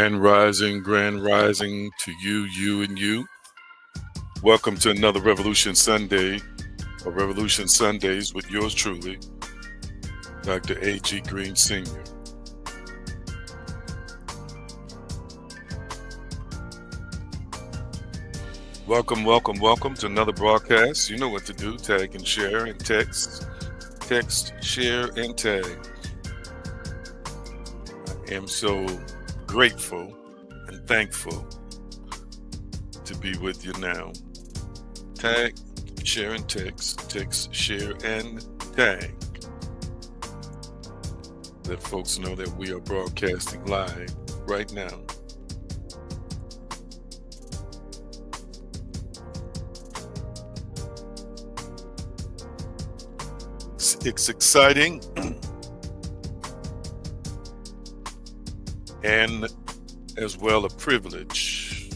Grand rising to you, you, and you. Welcome to another Revolution Sunday, or Revolution Sundays with yours truly, Dr. A.G. Green Sr. Welcome to another broadcast. You know what to do. Tag and share and text. Text, share, and tag. I am so grateful and thankful to be with you now. Tag, share, and text. Text, share, and tag. Let folks know that we are broadcasting live right now. It's exciting and as well a privilege.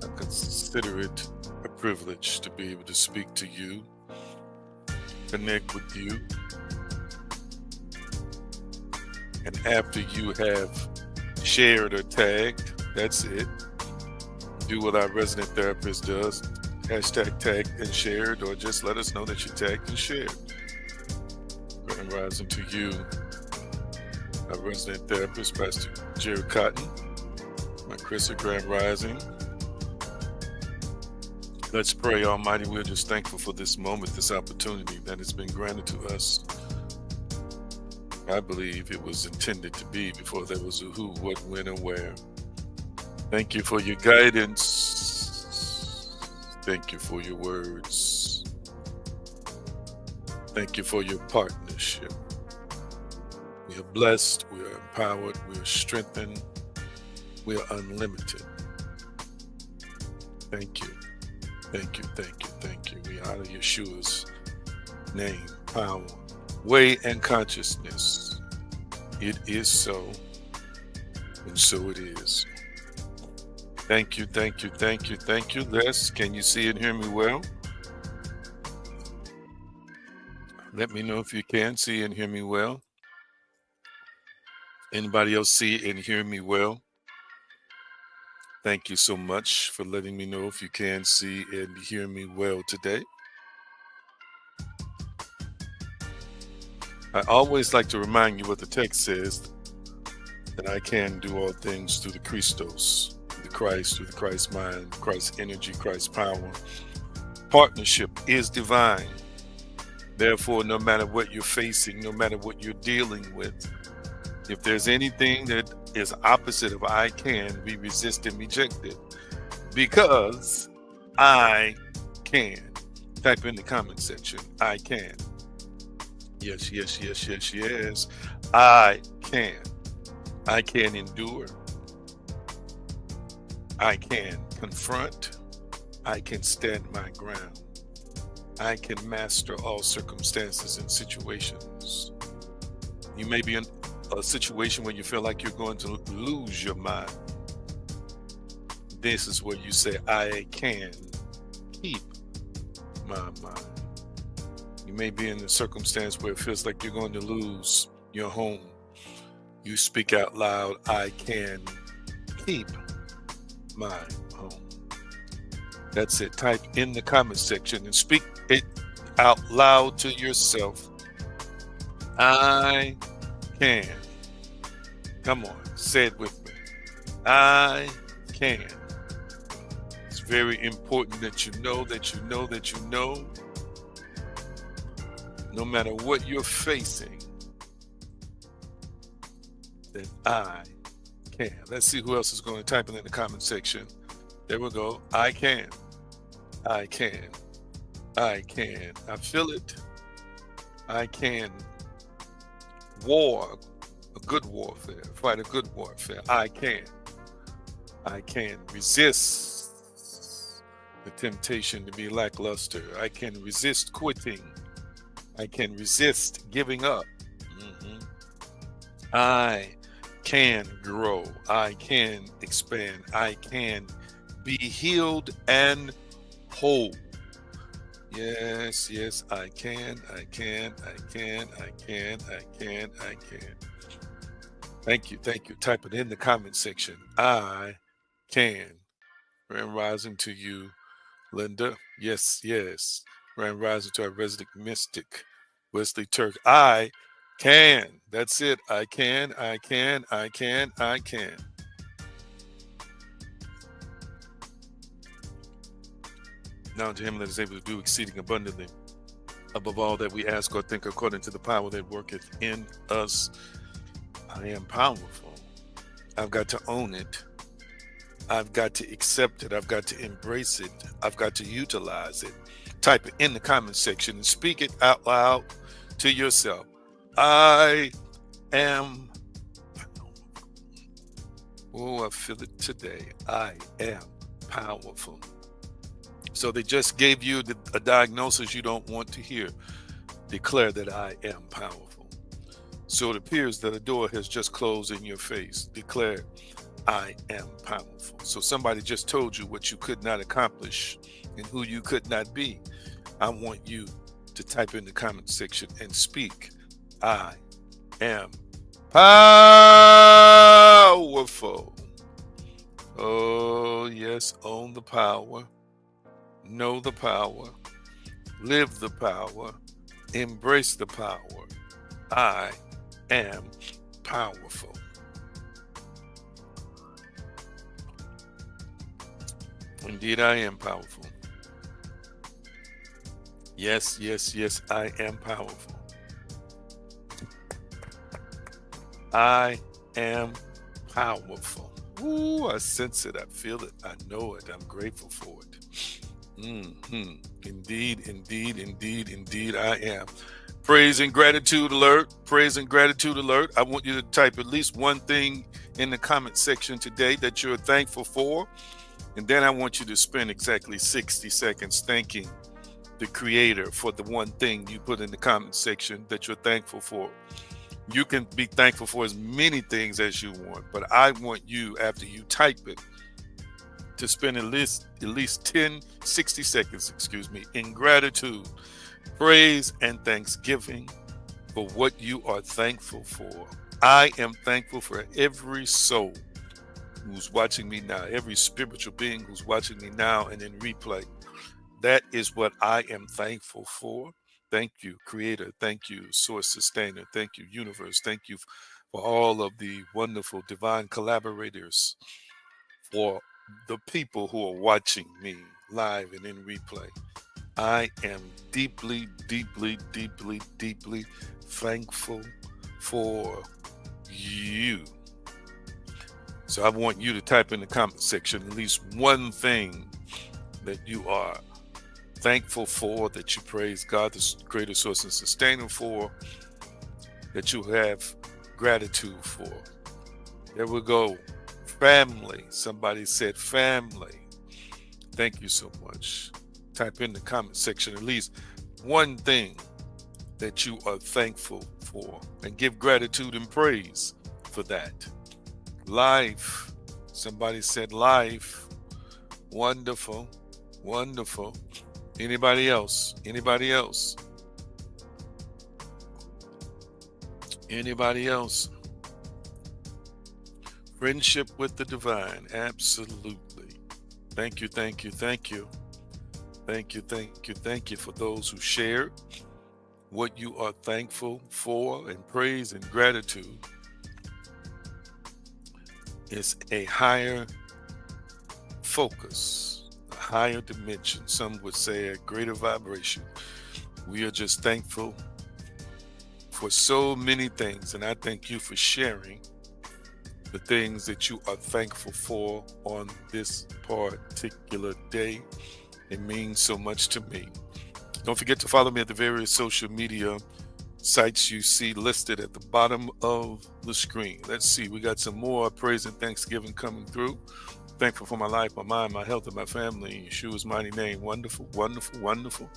I consider it a privilege to be able to speak to you, connect with you, and after you have shared or tagged, that's it. Do what our resident therapist does. Hashtag tagged and shared, or just let us know that you tagged and shared. Grand rising to you, our resident therapist, Pastor Jerry Cotton, my Chrissy, grand rising. Let's pray. Almighty, we're just thankful for this moment, this opportunity that has been granted to us. I believe it was intended to be before there was a who, what, when, and where. Thank you for your guidance. Thank you for your words. Thank you for your partnership. We are blessed, we are empowered, we are strengthened, we are unlimited. Thank you. Thank you, thank you, thank you. We honor Yeshua's name, power, way, and consciousness. It is so, and so it is. Thank you, thank you, thank you, thank you. Les, can you see and hear me well? Let me know if you can see and hear me well. Anybody else see and hear me well? Thank you so much for letting me know if you can see and hear me well today. I always like to remind you what the text says, that I can do all things through the Christos. Through the Christ mind, Christ's energy, Christ's power. Partnership is divine. Therefore, no matter what you're facing, no matter what you're dealing with, if there's anything that is opposite of I can, we resist and reject it. Because I can. Type in the comment section, I can. Yes, yes, yes, yes, yes. I can. I can endure. I can confront, I can stand my ground, I can master all circumstances and situations. You may be in a situation where you feel like you're going to lose your mind. This is where you say, I can keep my mind. You may be in a circumstance where it feels like you're going to lose your home. You speak out loud, I can keep my home. That's it. Type in the comment section and speak it out loud to yourself. I can. Come on, say it with me. I can. It's very important that you know that you know that you know. No matter what you're facing, that I can. Let's see who else is going to type it in the comment section. There we go. I can. I can. I can. I feel it. I can war a good warfare. Fight a good warfare. I can. I can resist the temptation to be lackluster. I can resist quitting. I can resist giving up. I can grow. I can expand. I can be healed and whole. Yes, yes, I can. Thank you. Thank you. Type it in the comment section. I can. Grand rising to you, Linda. Yes, yes. Grand rising to our resident mystic, Wesley Turk. I can. That's it. I can. I can. I can. I can. Now to him that is able to do exceeding abundantly above all that we ask or think according to the power that worketh in us. I am powerful. I've got to own it. I've got to accept it. I've got to embrace it. I've got to utilize it. Type it in the comment section and speak it out loud to yourself. I am. Oh, I feel it today. I am powerful. So they just gave you a diagnosis you don't want to hear. Declare that I am powerful. So it appears that a door has just closed in your face. Declare, I am powerful. So somebody just told you what you could not accomplish and who you could not be. I want you to type in the comment section and speak, I am powerful. Oh, yes, own the power, know the power, live the power, embrace the power. I am powerful. Indeed, I am powerful. Yes, yes, yes, I am powerful. I am powerful. Ooh, I sense it. I feel it. I know it. I'm grateful for it. Indeed, indeed, indeed, indeed, I am. Praise and gratitude alert. Praise and gratitude alert. I want you to type at least one thing in the comment section today that you're thankful for. And then I want you to spend exactly 60 seconds thanking the Creator for the one thing you put in the comment section that you're thankful for. You can be thankful for as many things as you want, but I want you, after you type it, to spend at least 60 seconds, in gratitude, praise, and thanksgiving for what you are thankful for. I am thankful for every soul who's watching me now, every spiritual being who's watching me now and in replay. That is what I am thankful for. Thank you, Creator. Thank you, Source Sustainer. Thank you, Universe. Thank you for all of the wonderful divine collaborators, for the people who are watching me live and in replay. I am deeply, deeply, deeply, deeply thankful for you. So I want you to type in the comment section at least one thing that you are thankful for, that you praise God, the greater source and sustainer for, that you have gratitude for. There we go. Family. Somebody said family. Thank you so much. Type in the comment section at least one thing that you are thankful for and give gratitude and praise for that. Life. Somebody said life. Wonderful. Wonderful. Anybody else? Anybody else? Anybody else? Friendship with the divine. Absolutely. Thank you, thank you, thank you. Thank you, thank you, thank you for those who shared what you are thankful for, and praise and gratitude is a higher focus, a higher dimension. Some would say a greater vibration. We are just thankful for so many things, and I thank you for sharing the things that you are thankful for on this particular day. It means so much to me. Don't forget to follow me at the various social media sites you see listed at the bottom of the screen. Let's see, we got some more praise and thanksgiving coming through. Thankful for my life, my mind, my health, and my family. Yeshua's mighty name. Wonderful, wonderful, wonderful.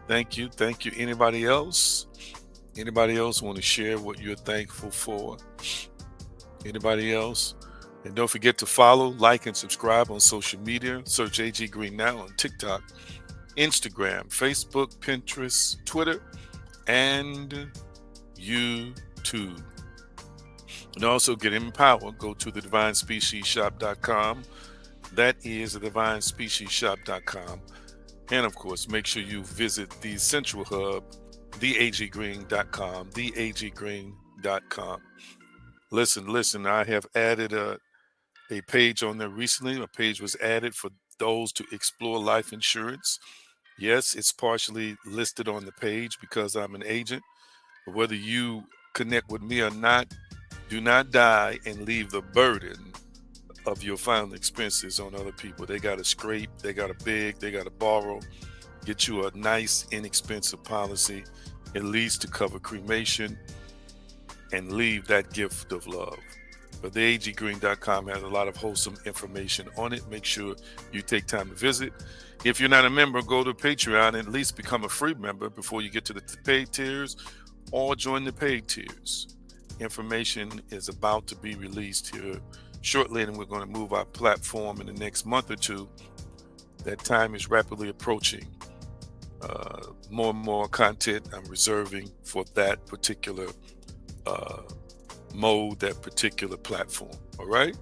Thank you, thank you. Anybody else? Anybody else want to share what you're thankful for? Anybody else? And don't forget to follow, like, and subscribe on social media. Search AG Green Now on TikTok, Instagram, Facebook, Pinterest, Twitter, and YouTube. And also get empowered. Go to the divinespeciesshop.com. That is the divinespeciesshop.com. And of course, make sure you visit the central hub, theaggreen.com, theaggreen.com. Listen, I have added a page on there recently. A page was added for those to explore life insurance. Yes, it's partially listed on the page because I'm an agent. But whether you connect with me or not, do not die and leave the burden of your final expenses on other people. They got to scrape, they got to beg, they got to borrow. Get you a nice, inexpensive policy, at least to cover cremation, and leave that gift of love. But theaggreen.com has a lot of wholesome information on it. Make sure you take time to visit. If you're not a member, go to Patreon and at least become a free member before you get to the paid tiers, or join the paid tiers. Information is about to be released here shortly, and we're going to move our platform in the next month or two. That time is rapidly approaching. More and more content I'm reserving for that particular mode, that particular platform. All right.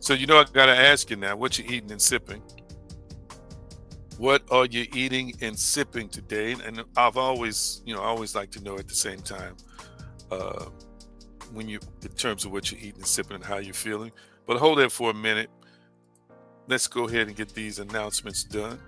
So, I got to ask you now, what you eating and sipping? What are you eating and sipping today? And I've always, I always like to know at the same time, in terms of what you're eating and sipping and how you're feeling. But hold that for a minute. Let's go ahead and get these announcements done.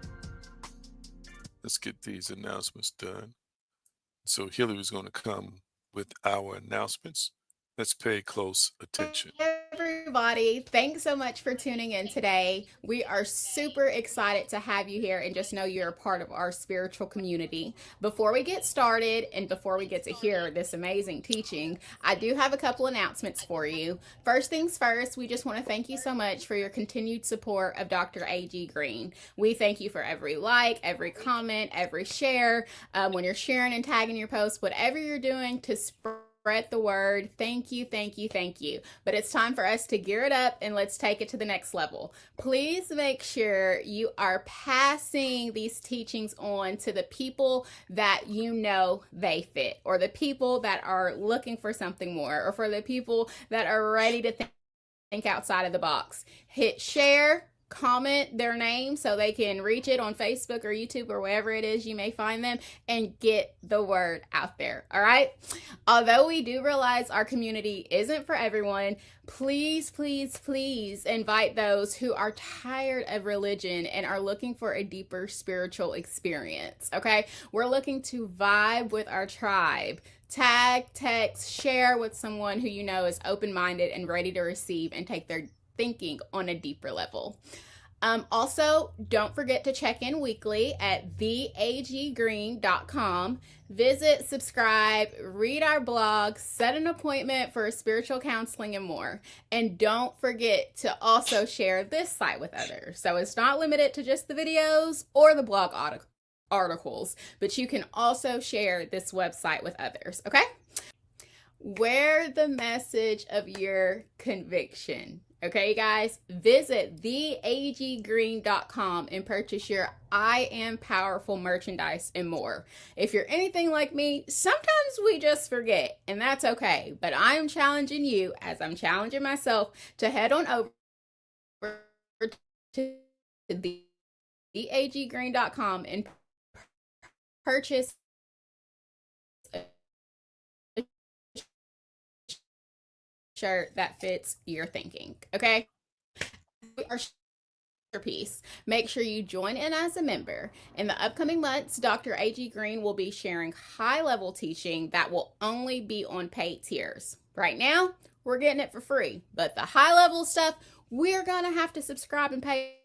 So Hillary's going to come with our announcements. Let's pay close attention. Everybody, thanks so much for tuning in today. We are super excited to have you here and just know you're a part of our spiritual community. Before we get started and before we get to hear this amazing teaching, I do have a couple announcements for you. First things first, we just want to thank you so much for your continued support of Dr. A.G. Green. We thank you for every like, every comment, every share. When you're sharing and tagging your posts, whatever you're doing to spread the word. Thank you, thank you, thank you. But it's time for us to gear it up and let's take it to the next level. Please make sure you are passing these teachings on to the people that they fit, or the people that are looking for something more, or for the people that are ready to think outside of the box. Hit share, comment their name so they can reach it on Facebook or YouTube or wherever it is you may find them, and get the word out there. All right. Although we do realize our community isn't for everyone, please, please, please invite those who are tired of religion and are looking for a deeper spiritual experience. Okay. We're looking to vibe with our tribe. Tag, text, share with someone who is open-minded and ready to receive and take their thinking on a deeper level. Also, don't forget to check in weekly at theaggreen.com. Visit, subscribe, read our blog, set an appointment for spiritual counseling, and more. And don't forget to also share this site with others. So it's not limited to just the videos or the blog articles, but you can also share this website with others, okay? Wear the message of your conviction. Okay, guys, visit theaggreen.com and purchase your I Am Powerful merchandise and more. If you're anything like me, sometimes we just forget, and that's okay. But I am challenging you, as I'm challenging myself, to head on over to theaggreen.com and purchase shirt that fits your thinking. Okay, our piece. Make sure you join in as a member. In the upcoming months, Dr. A.G. Green will be sharing high-level teaching that will only be on paid tiers. Right now, we're getting it for free, but the high-level stuff we're gonna have to subscribe and pay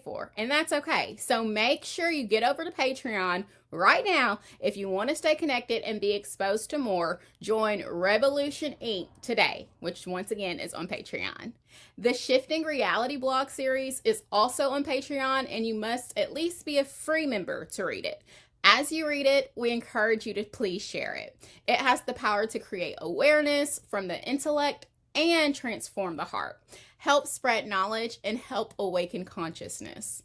for, and that's okay. So make sure you get over to Patreon right now if you want to stay connected and be exposed to more. Join Revolution Inc. today, which once again is on Patreon. The Shifting Reality blog series is also on Patreon, and you must at least be a free member to read it. As you read it, we encourage you to please share it. It has the power to create awareness from the intellect and transform the heart, help spread knowledge, and help awaken consciousness.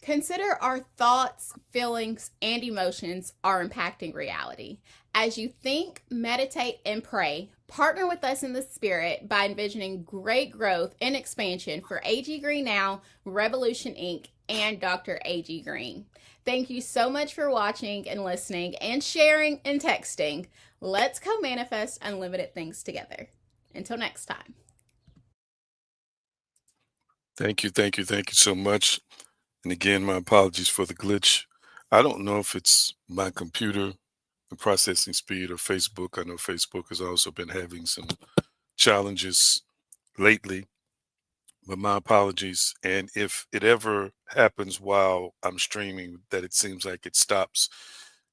Consider our thoughts, feelings, and emotions are impacting reality. As you think, meditate, and pray, partner with us in the spirit by envisioning great growth and expansion for AG Green Now, Revolution Inc., and Dr. AG Green. Thank you so much for watching and listening and sharing and texting. Let's co manifest unlimited things together. Until next time. Thank you so much. And again, my apologies for the glitch. I don't know if it's my computer, the processing speed, or Facebook. I know Facebook has also been having some challenges lately, but my apologies. And if it ever happens while I'm streaming that it seems like it stops,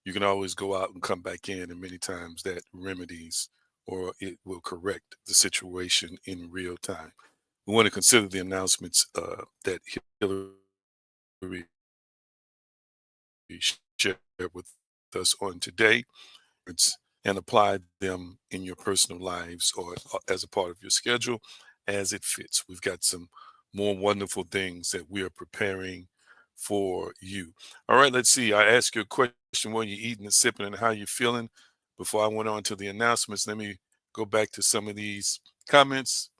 you can always go out and come back in, and many times that remedies or it will correct the situation in real time. We want to consider the announcements that Hillary shared with us on today and apply them in your personal lives or as a part of your schedule as it fits. We've got some more wonderful things that we are preparing for you. All right, let's see. I asked you a question: what you eating and sipping and how you feeling. Before I went on to the announcements, let me go back to some of these comments.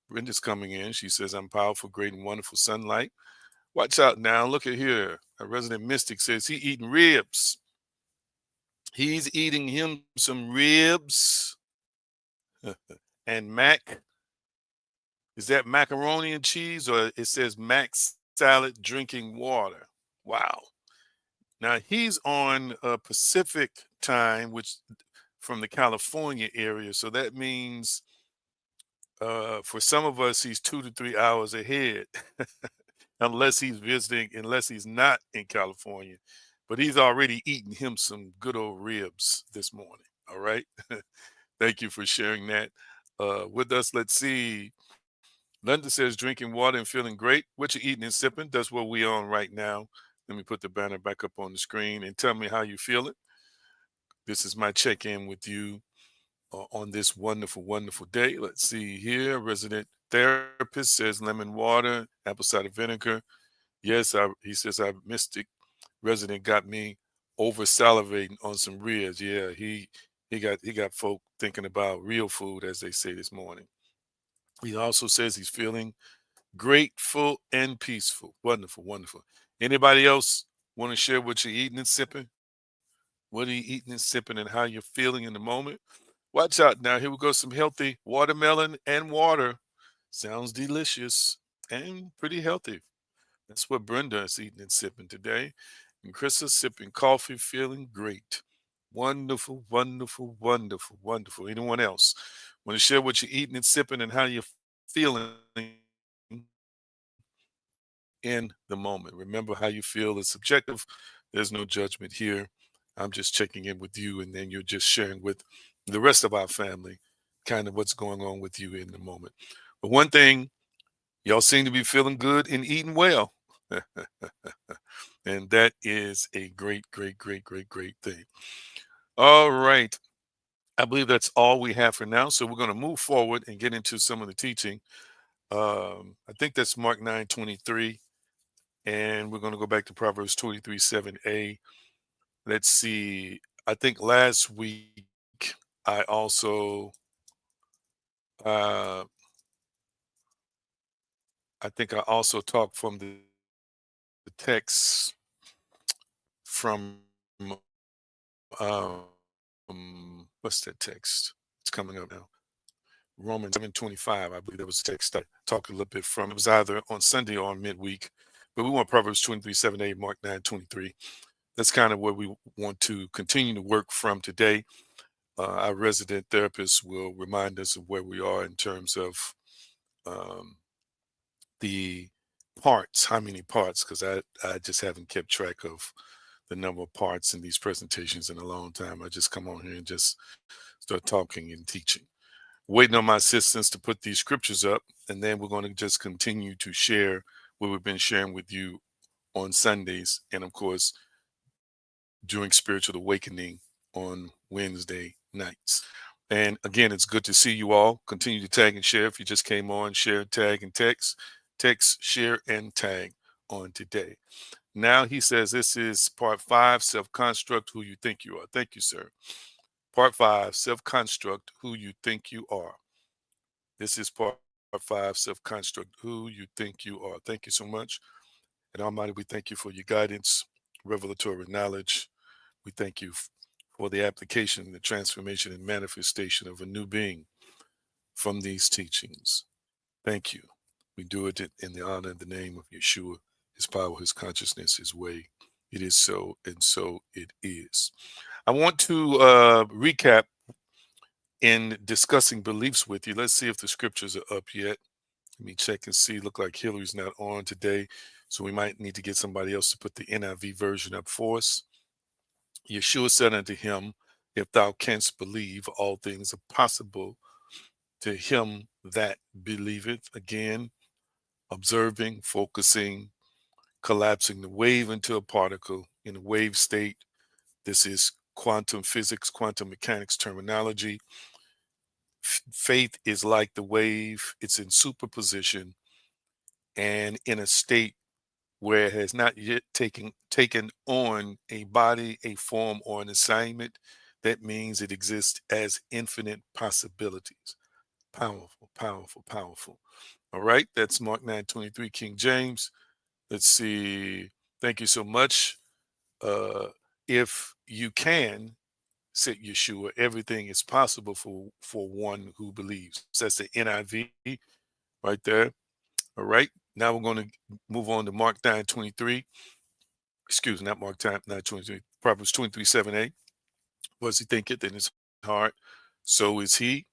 Brenda's coming in. She says, I'm powerful, great, and wonderful sunlight. Watch out now. Look at here. A resident mystic says he eating ribs. He's eating him some ribs. And mac, is that macaroni and cheese, or it says mac salad drinking water? Wow. Now he's on Pacific time, which from the California area. So that means for some of us, he's 2 to 3 hours ahead. Unless he's visiting, unless he's not in California. But he's already eaten him some good old ribs this morning. All right. Thank you for sharing that with us. Let's see. Linda says drinking water and feeling great. What you eating and sipping? That's what we on right now. Let me put the banner back up on the screen and tell me how you feeling. This is my check-in with you on this wonderful, wonderful day. Let's see here. Resident therapist says lemon water, apple cider vinegar. Yes, he says our mystic resident got me over salivating on some ribs. Yeah, he got folk thinking about real food, as they say this morning. He also says he's feeling grateful and peaceful. Wonderful, wonderful. Anybody else want to share what you're eating and sipping? What are you eating and sipping and how you're feeling in the moment? Watch out now. Here we go. Some healthy watermelon and water. Sounds delicious and pretty healthy. That's what Brenda is eating and sipping today. And Chris is sipping coffee, feeling great. Wonderful, wonderful, wonderful, wonderful. Anyone else want to share what you're eating and sipping and how you're feeling in the moment? Remember, how you feel is subjective. There's no judgment here. I'm just checking in with you, and then you're just sharing with the rest of our family kind of what's going on with you in the moment. But one thing, y'all seem to be feeling good and eating well. And that is a great, great, great, great, great thing. All right. I believe that's all we have for now. So we're going to move forward and get into some of the teaching. I think that's Mark 9:23. And we're going to go back to Proverbs 23:7a. Let's see. I think last week I also uh I think I also talked from the text from what's that text? It's coming up now. Romans 7:25. I believe that was the text I talked a little bit from. It was either on Sunday or on midweek. But we want Proverbs 23:7a, Mark 9:23. That's kind of where we want to continue to work from today. Our resident therapist will remind us of where we are in terms of um, the parts, how many parts, because I just haven't kept track of the number of parts in these presentations in a long time. I just come on here and just start talking and teaching. Waiting on my assistants to put these scriptures up, and then we're going to just continue to share what we've been sharing with you on Sundays, and of course, during Spiritual Awakening on Wednesday nights. And again, it's good to see you all. Continue to tag and share. If you just came on, share, tag, and text. Text, share, and tag on today. Now he says this is part 5, self-construct, who you think you are. Thank you, sir. Part 5, self-construct, who you think you are. This is part 5, self-construct, who you think you are. Thank you so much. And Almighty, we thank you for your guidance, revelatory knowledge. We thank you for the application, the transformation, and manifestation of a new being from these teachings. Thank you. We do it in the honor and the name of Yeshua, his power, his consciousness, his way. It is so, and so it is. I want to recap in discussing beliefs with you. Let's see if the scriptures are up yet. Let me check and see. Look like Hillary's not on today, so we might need to get somebody else to put the NIV version up for us. Yeshua said unto him, if thou canst believe, all things are possible to him that believeth. Again, observing, focusing, collapsing the wave into a particle in a wave state. This is quantum physics, quantum mechanics terminology. Faith is like the wave, it's in superposition and in a state where it has not yet taken on a body, a form, or an assignment. That means it exists as infinite possibilities. Powerful, powerful, powerful. All right, that's Mark 9:23, King James. Let's see. Thank you so much. If you can, said Yeshua, everything is possible for one who believes. That's the NIV right there. All right. Now we're going to move on to Mark 9:23. Excuse me, not Mark 9:23. Proverbs 23:7a. Was he thinketh in his heart, so is he.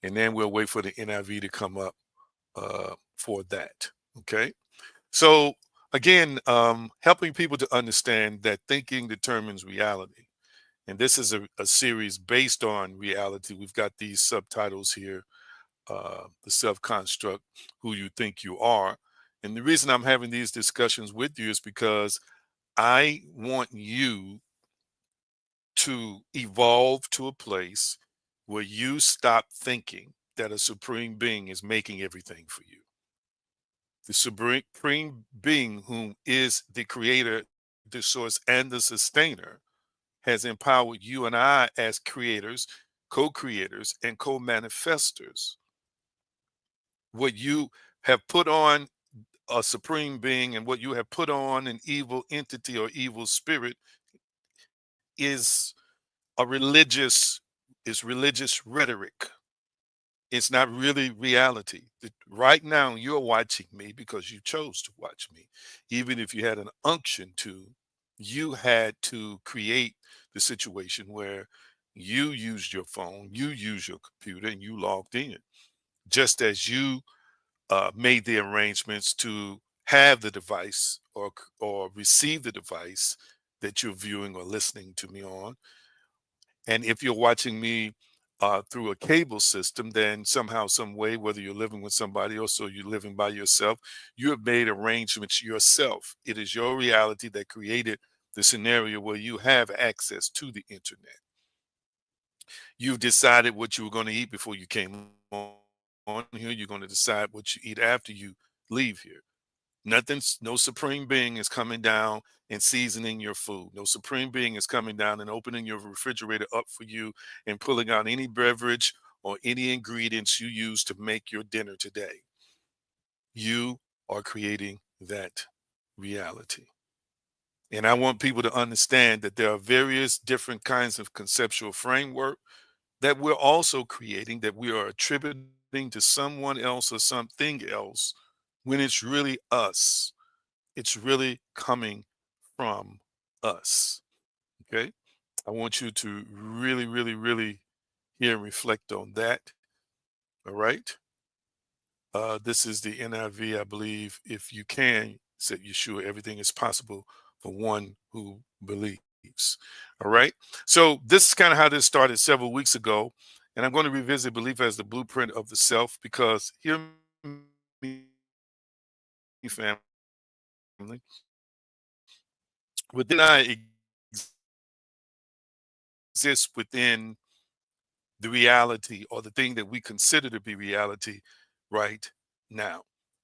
And then we'll wait for the NIV to come up for that. Okay. So again, helping people to understand that thinking determines reality. And this is a series based on reality. We've got these subtitles here, the self-construct, who you think you are. And the reason I'm having these discussions with you is because I want you to evolve to a place where you stop thinking that a supreme being is making everything for you. The supreme being, whom is the creator, the source, and the sustainer, has empowered you and I as creators, co-creators, and co-manifestors. What you have put on a supreme being and what you have put on an evil entity or evil spirit is a religious religious rhetoric. It's not really reality. Right now, you're watching me because you chose to watch me. Even if you had an unction to, you had to create the situation where you used your phone, you used your computer, and you logged in. Just as you made the arrangements to have the device or receive the device that you're viewing or listening to me on. And if you're watching me through a cable system, then somehow, some way, whether you're living with somebody else or you're living by yourself, you have made arrangements yourself. It is your reality that created the scenario where you have access to the internet. You've decided what you were going to eat before you came on here. You're going to decide what you eat after you leave here. No supreme being is coming down and seasoning your food. No supreme being is coming down and opening your refrigerator up for you and pulling out any beverage or any ingredients you use to make your dinner today. You are creating that reality. And I want people to understand that there are various different kinds of conceptual framework that we're also creating, that we are attributing to someone else or something else, when it's really us. It's really coming from us. Okay. I want you to really, really, really hear and reflect on that. All right. This is the NIV, I believe. If you can, said Yeshua, everything is possible for one who believes. All right. So this is kind of how this started several weeks ago. And I'm going to revisit belief as the blueprint of the self, because hear me, family. Within I exist within the reality or the thing that we consider to be reality right now.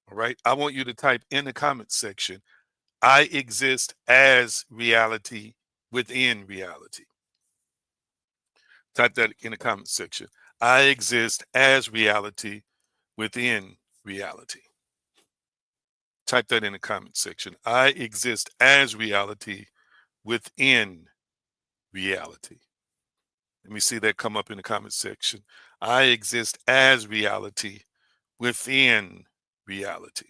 All right. I want you to type in the comment section, I exist as reality within reality. Type that in the comment section. I exist as reality within reality. Type that in the comment section. I exist as reality within reality. Let me see that come up in the comment section. I exist as reality within reality.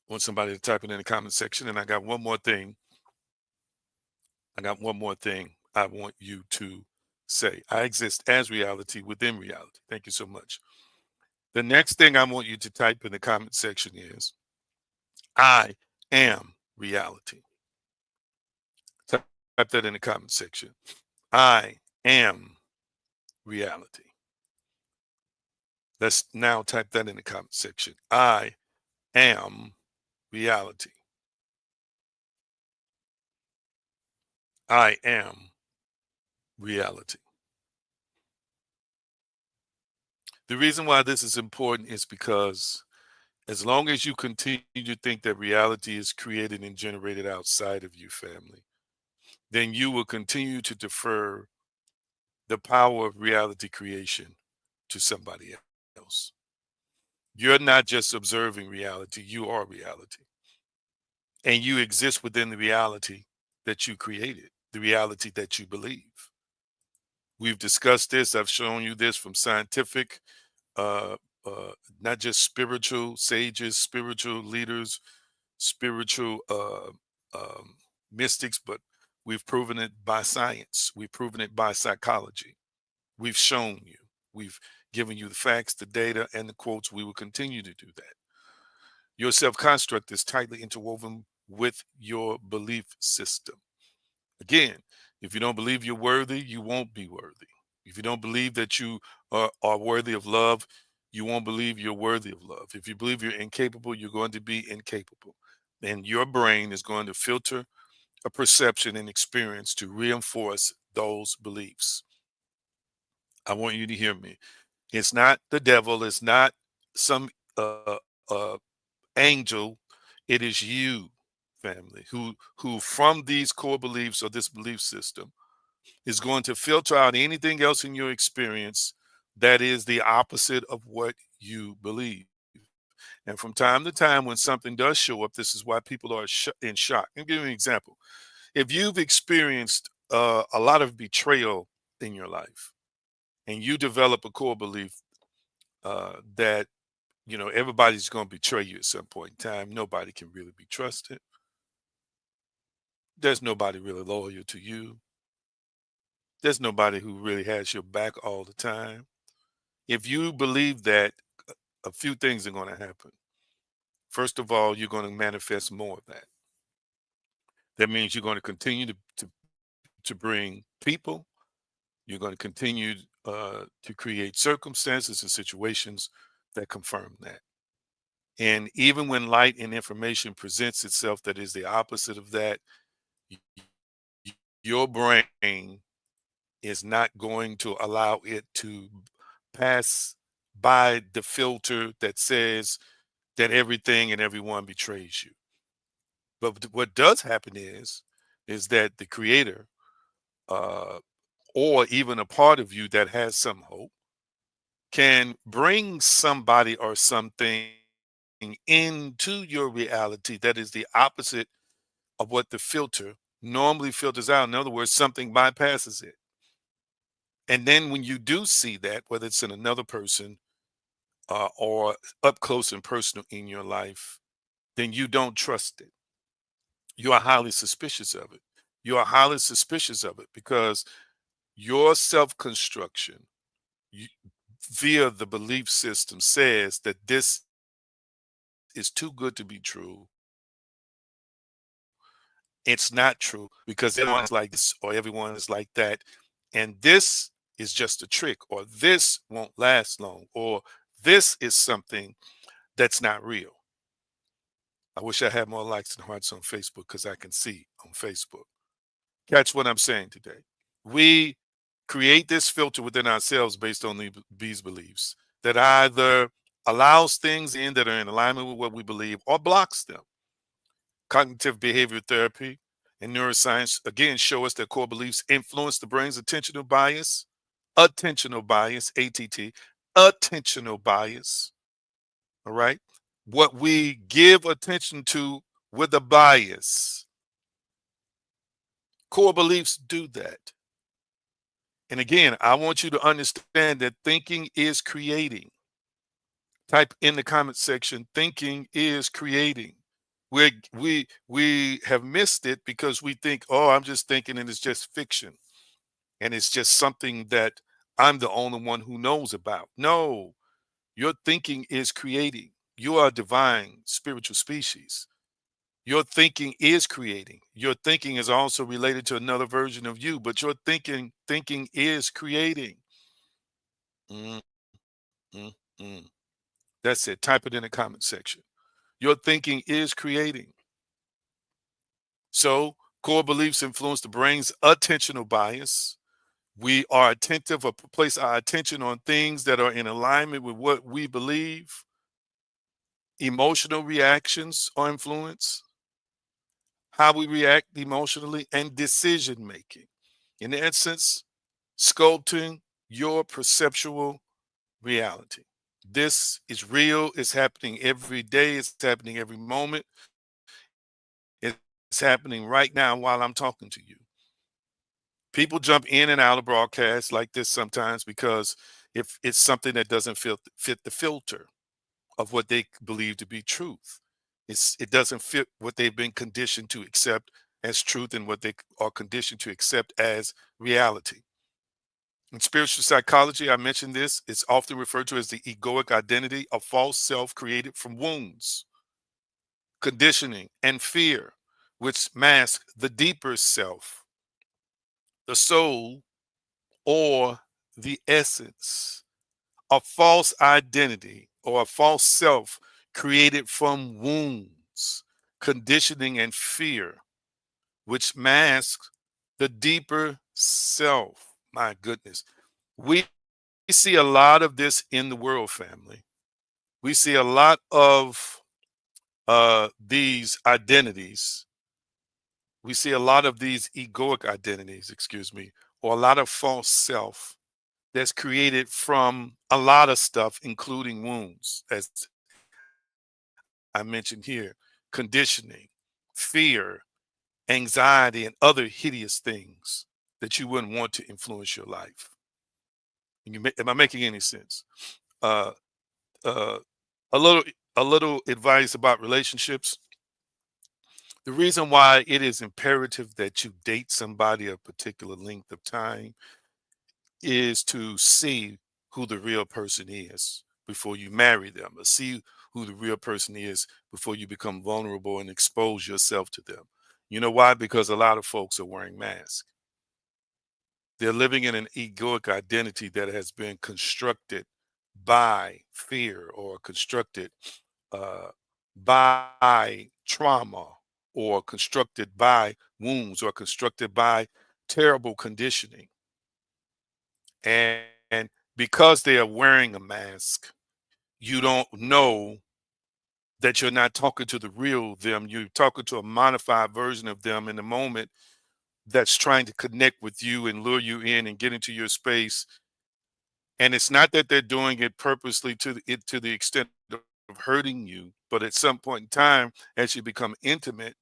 I want somebody to type it in the comment section. And I got one more thing. I want you to say. I exist as reality within reality. Thank you so much. The next thing I want you to type in the comment section is I am reality. Type that in the comment section. I am reality. Let's now type that in the comment section. I am reality. I am reality. The reason why this is important is because as long as you continue to think that reality is created and generated outside of you, family, then you will continue to defer the power of reality creation to somebody else. You're not just observing reality, you are reality. And you exist within the reality that you created, the reality that you believe. We've discussed this. I've shown you this from scientific, uh, not just spiritual sages, spiritual leaders, spiritual mystics, but we've proven it by science. We've proven it by psychology. We've shown you. We've given you the facts, the data, and the quotes. We will continue to do that. Your self construct is tightly interwoven with your belief system. Again, if you don't believe you're worthy, you won't be worthy. If you don't believe that you are worthy of love, you won't believe you're worthy of love. If you believe you're incapable, you're going to be incapable. And your brain is going to filter a perception and experience to reinforce those beliefs. I want you to hear me. It's not the devil, it's not some angel. It is you, family, who from these core beliefs or this belief system is going to filter out anything else in your experience that is the opposite of what you believe. And from time to time, when something does show up, this is why people are in shock. I'll give you an example. If you've experienced a lot of betrayal in your life, and you develop a core belief that everybody's going to betray you at some point in time, nobody can really be trusted. There's nobody really loyal to you. There's nobody who really has your back all the time. If you believe that, a few things are going to happen. First of all, you're going to manifest more of that. That means you're going to continue to bring people. You're going to continue to create circumstances and situations that confirm that. And even when light and information presents itself that is the opposite of that, y- your brain is not going to allow it to pass by the filter that says that everything and everyone betrays you. But what does happen is that the creator, uh, or even a part of you that has some hope, can bring somebody or something into your reality that is the opposite of what the filter normally filters out. In other words, something bypasses it. And then when you do see that, whether it's in another person or up close and personal in your life, then you don't trust it. You are highly suspicious of it. You are highly suspicious of it because your self construction via the belief system says that this is too good to be true. It's not true because everyone's like this or everyone is like that. And this is just a trick, or this won't last long, or this is something that's not real. I wish I had more likes and hearts on Facebook because I can see on Facebook. Catch what I'm saying today. We create this filter within ourselves based on these beliefs that either allows things in that are in alignment with what we believe or blocks them. Cognitive behavior therapy and neuroscience again show us that core beliefs influence the brain's attentional bias, ATT, attentional bias. All right. What we give attention to with a bias. Core beliefs do that. And again, I want you to understand that thinking is creating. Type in the comment section, thinking is creating. We have missed it because we think, oh, I'm just thinking and it's just fiction. And it's just something that I'm the only one who knows about. No, your thinking is creating. You are a divine spiritual species. Your thinking is creating. Your thinking is also related to another version of you, but your thinking is creating. Mm, mm, mm. That's it. Type it in the comment section. Your thinking is creating. So, core beliefs influence the brain's attentional bias. We are attentive or place our attention on things that are in alignment with what we believe. Emotional reactions are influence, how we react emotionally, and decision making. In essence, sculpting your perceptual reality. This is real. It's happening every day. It's happening every moment. It's happening right now while I'm talking to you. People jump in and out of broadcasts like this sometimes because if it's something that doesn't fit the filter of what they believe to be truth. It doesn't fit what they've been conditioned to accept as truth and what they are conditioned to accept as reality. In spiritual psychology, I mentioned this, it's often referred to as the egoic identity, a false self created from wounds, conditioning, and fear, which mask the deeper self, the soul, or the essence. A false identity or a false self created from wounds, conditioning, and fear, which masks the deeper self. My goodness. We see a lot of this in the world, family. We see a lot of these identities. We see a lot of these egoic identities, excuse me, or a lot of false self that's created from a lot of stuff, including wounds, as I mentioned here, conditioning, fear, anxiety, and other hideous things that you wouldn't want to influence your life. Am I making any sense? Uh, uh, a little, a little advice about relationships. The reason why it is imperative that you date somebody a particular length of time is to see who the real person is before you marry them, or see who the real person is before you become vulnerable and expose yourself to them. You know why? Because a lot of folks are wearing masks. They're living in an egoic identity that has been constructed by fear or constructed uh, by trauma or constructed by wounds or constructed by terrible conditioning. And because they are wearing a mask, you don't know that you're not talking to the real them. You're talking to a modified version of them in the moment that's trying to connect with you and lure you in and get into your space. And it's not that they're doing it purposely to the extent of hurting you, but at some point in time, as you become intimate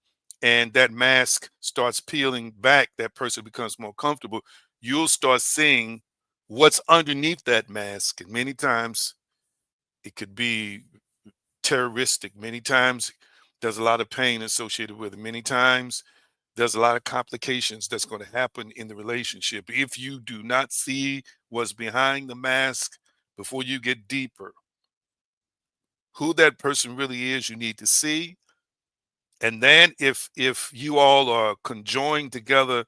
and that mask starts peeling back, that person becomes more comfortable, you'll start seeing what's underneath that mask. And many times it could be terroristic. Many times there's a lot of pain associated with it. Many times there's a lot of complications that's going to happen in the relationship if you do not see what's behind the mask before you get deeper. Who that person really is, you need to see. And then if you all are conjoined together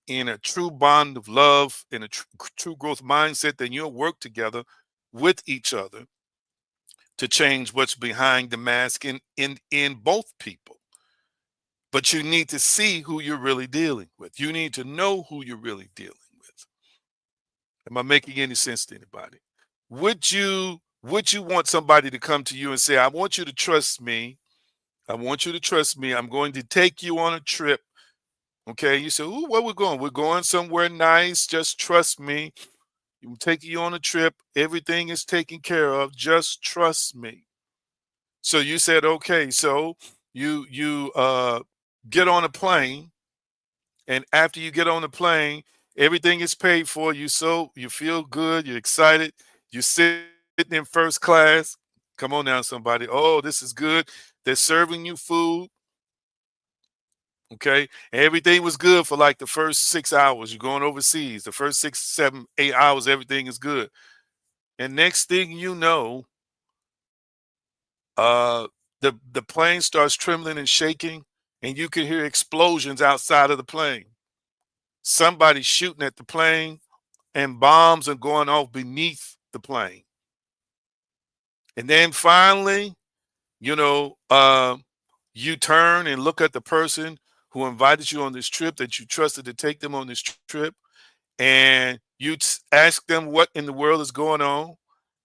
in a true bond of love, in a true growth mindset, then you'll work together with each other to change what's behind the mask in both people. But you need to see who you're really dealing with. You need to know who you're really dealing with. Am I making any sense to anybody? Would you Would you want somebody to come to you and say, I want you to trust me. I want you to trust me. I'm going to take you on a trip. Okay. You say, ooh, where we going? We're going somewhere nice. Just trust me. I'm taking you on a trip. Everything is taken care of. Just trust me. So you said, okay. So you get on a plane, and after you get on the plane, everything is paid for. You feel good. You're excited. You're sitting in first class. Come on now, somebody. Oh, this is good. They're serving you food. Okay. And everything was good for like the first 6 hours. You're going overseas. The first 6, 7, 8 hours, everything is good. And next thing you know, uh, the plane starts trembling and shaking, and you can hear explosions outside of the plane. Somebody's shooting at the plane, and bombs are going off beneath the plane. And then finally, you know, you turn and look at the person who invited you on this trip that you trusted to take them on this trip, and you ask them what in the world is going on.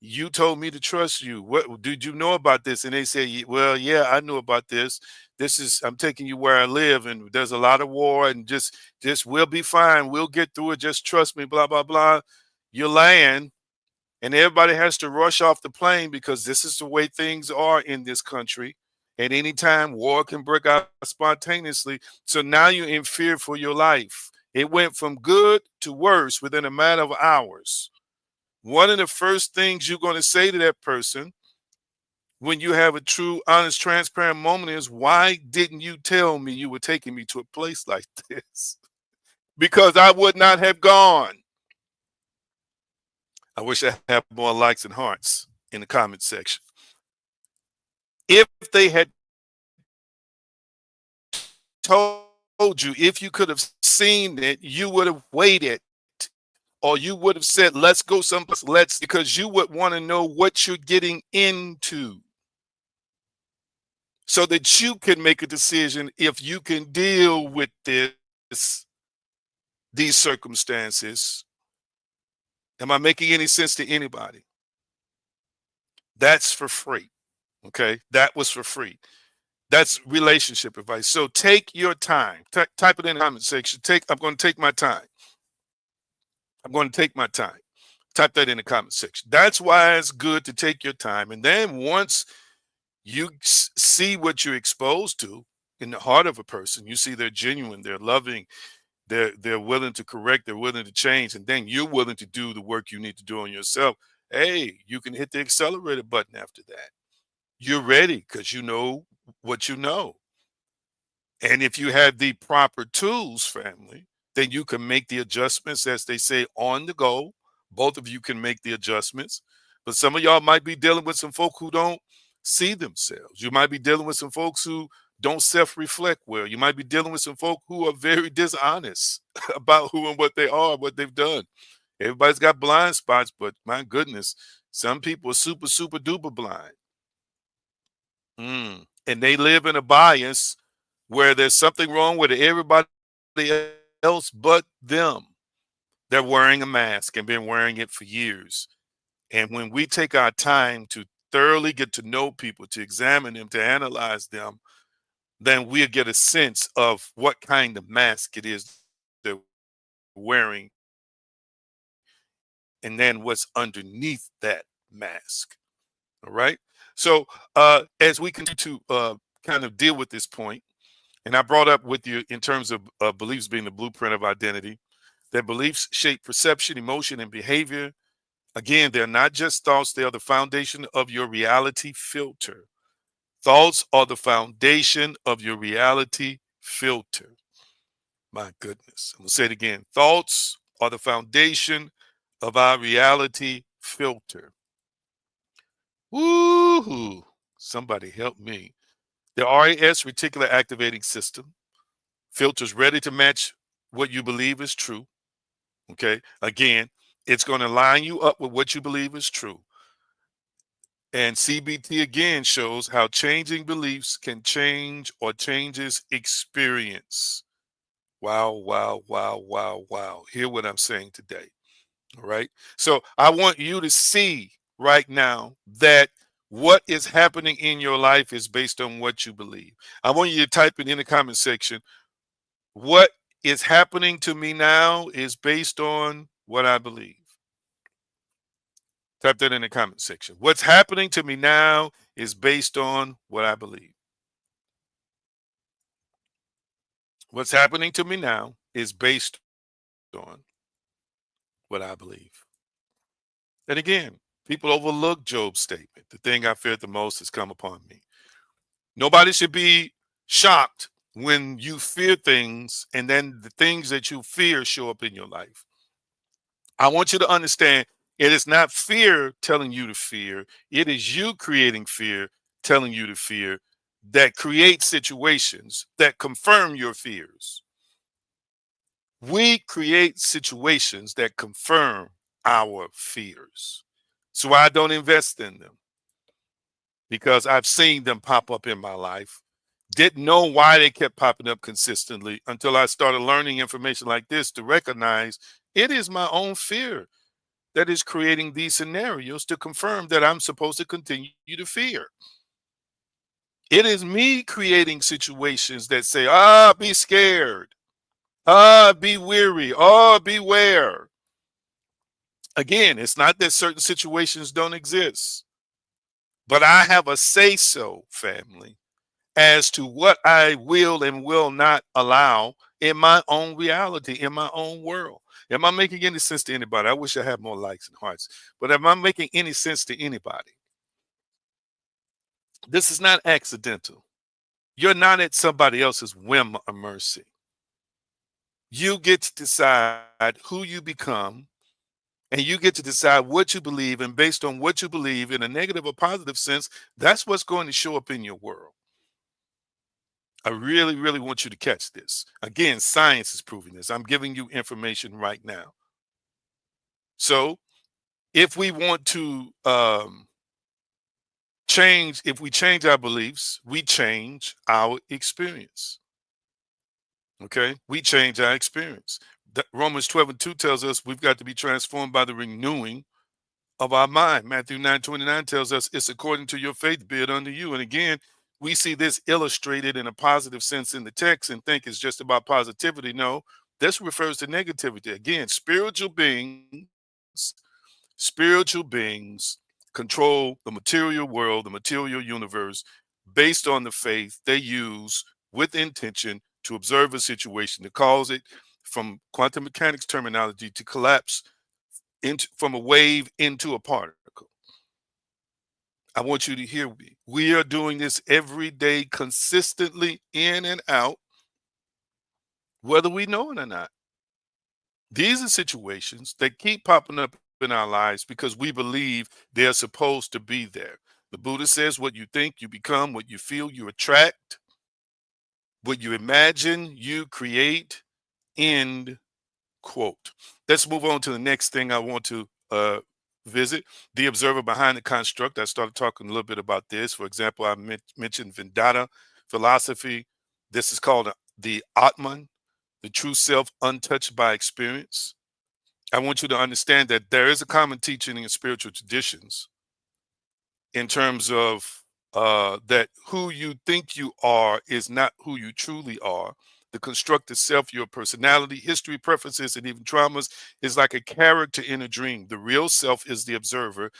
You told me to trust you. What did you know about this? And they say, well, yeah, I knew about this. This is I'm taking you where I live, and there's a lot of war, and just we'll be fine. We'll get through it. Just trust me. Blah blah blah. You land, and everybody has to rush off the plane because this is the way things are in this country. At any time, war can break out spontaneously. So now you're in fear for your life. It went from good to worse within a matter of hours. One of the first things you're going to say to that person when you have a true, honest, transparent moment is, why didn't you tell me you were taking me to a place like this? Because I would not have gone. I wish I had more likes and hearts in the comment section. If they had told you, if you could have seen it, you would have waited, or you would have said, let's go someplace, because you would want to know what you're getting into so that you can make a decision if you can deal with these circumstances. Am I making any sense to anybody? That's for free. Okay. That was for free. That's relationship advice. So take your time. Type it in the comment section. I'm going to take my time. I'm going to take my time. Type that in the comment section. That's why it's good to take your time. And then once you see what you're exposed to in the heart of a person, you see they're genuine, they're loving, they're willing to correct, they're willing to change, and then you're willing to do the work you need to do on yourself. Hey, you can hit the accelerator button after that. You're ready because you know what you know. And if you have the proper tools, family, then you can make the adjustments, as they say, on the go. Both of you can make the adjustments. But some of y'all might be dealing with some folk who don't see themselves. You might be dealing with some folks who don't self-reflect well. You might be dealing with some folk who are very dishonest about who and what they are, what they've done. Everybody's got blind spots, but my goodness, some people are super, super duper blind. And they live in a bias where there's something wrong with everybody else but them. They're wearing a mask and been wearing it for years. And when we take our time to thoroughly get to know people, to examine them, to analyze them, then we'll get a sense of what kind of mask it is they're wearing, and then what's underneath that mask. All right. So as we continue to kind of deal with this point, and I brought up with you in terms of beliefs being the blueprint of identity, that beliefs shape perception, emotion, and behavior. Again, they're not just thoughts, they are the foundation of your reality filter. Thoughts are the foundation of your reality filter. My goodness. I'm going to say it again. Thoughts are the foundation of our reality filter. Woo-hoo. Somebody help me. The RAS, reticular activating system, filters ready to match what you believe is true. Okay. Again, it's going to line you up with what you believe is true. And CBT again shows how changing beliefs can change or changes experience. Wow, wow, wow, wow, wow. Hear what I'm saying today. All right. So I want you to see right now that what is happening in your life is based on what you believe. I want you to type it in the comment section. What is happening to me now is based on what I believe. Type that in the comment section. What's happening to me now is based on what I believe. What's happening to me now is based on what I believe. And again, people overlook Job's statement. The thing I feared the most has come upon me. Nobody should be shocked when you fear things and then the things that you fear show up in your life. I want you to understand it is not fear telling you to fear, it is you creating fear, telling you to fear, that create situations that confirm your fears. We create situations that confirm our fears. So I don't invest in them because I've seen them pop up in my life. Didn't know why they kept popping up consistently until I started learning information like this to recognize it is my own fear that is creating these scenarios to confirm that I'm supposed to continue to fear. It is me creating situations that say, be scared, be weary, beware. Again, it's not that certain situations don't exist, but I have a say so, family, as to what I will and will not allow in my own reality, in my own world. Am I making any sense to anybody? I wish I had more likes and hearts, but am I making any sense to anybody? This is not accidental. You're not at somebody else's whim or mercy. You get to decide who you become, and you get to decide what you believe. And based on what you believe in a negative or positive sense, that's what's going to show up in your world. I really, really want you to catch this. Again, science is proving this. I'm giving you information right now. So if we want to if we change our beliefs, we change our experience. Okay, we change our experience. Romans 12:2 tells us we've got to be transformed by the renewing of our mind. Matthew 9:29 tells us it's according to your faith, be it unto you. And again, we see this illustrated in a positive sense in the text and think it's just about positivity. No, this refers to negativity. Again, spiritual beings control the material world, the material universe, based on the faith they use with intention to observe a situation to cause it, from quantum mechanics terminology, to collapse from a wave into a particle. I want you to hear me. We are doing this every day, consistently, in and out, whether we know it or not. These are situations that keep popping up in our lives because we believe they're supposed to be there. The Buddha says, what you think, you become; what you feel, you attract; what you imagine, you create. End quote. Let's move on to the next thing I want to visit: the observer behind the construct. I started talking a little bit about this. For example, I mentioned Vedanta philosophy. This is called the Atman, the true self untouched by experience. I want you to understand that there is a common teaching in spiritual traditions in terms of that who you think you are is not who you truly are. The constructed self, your personality, history, preferences, and even traumas is like a character in a dream. The real self is the observer,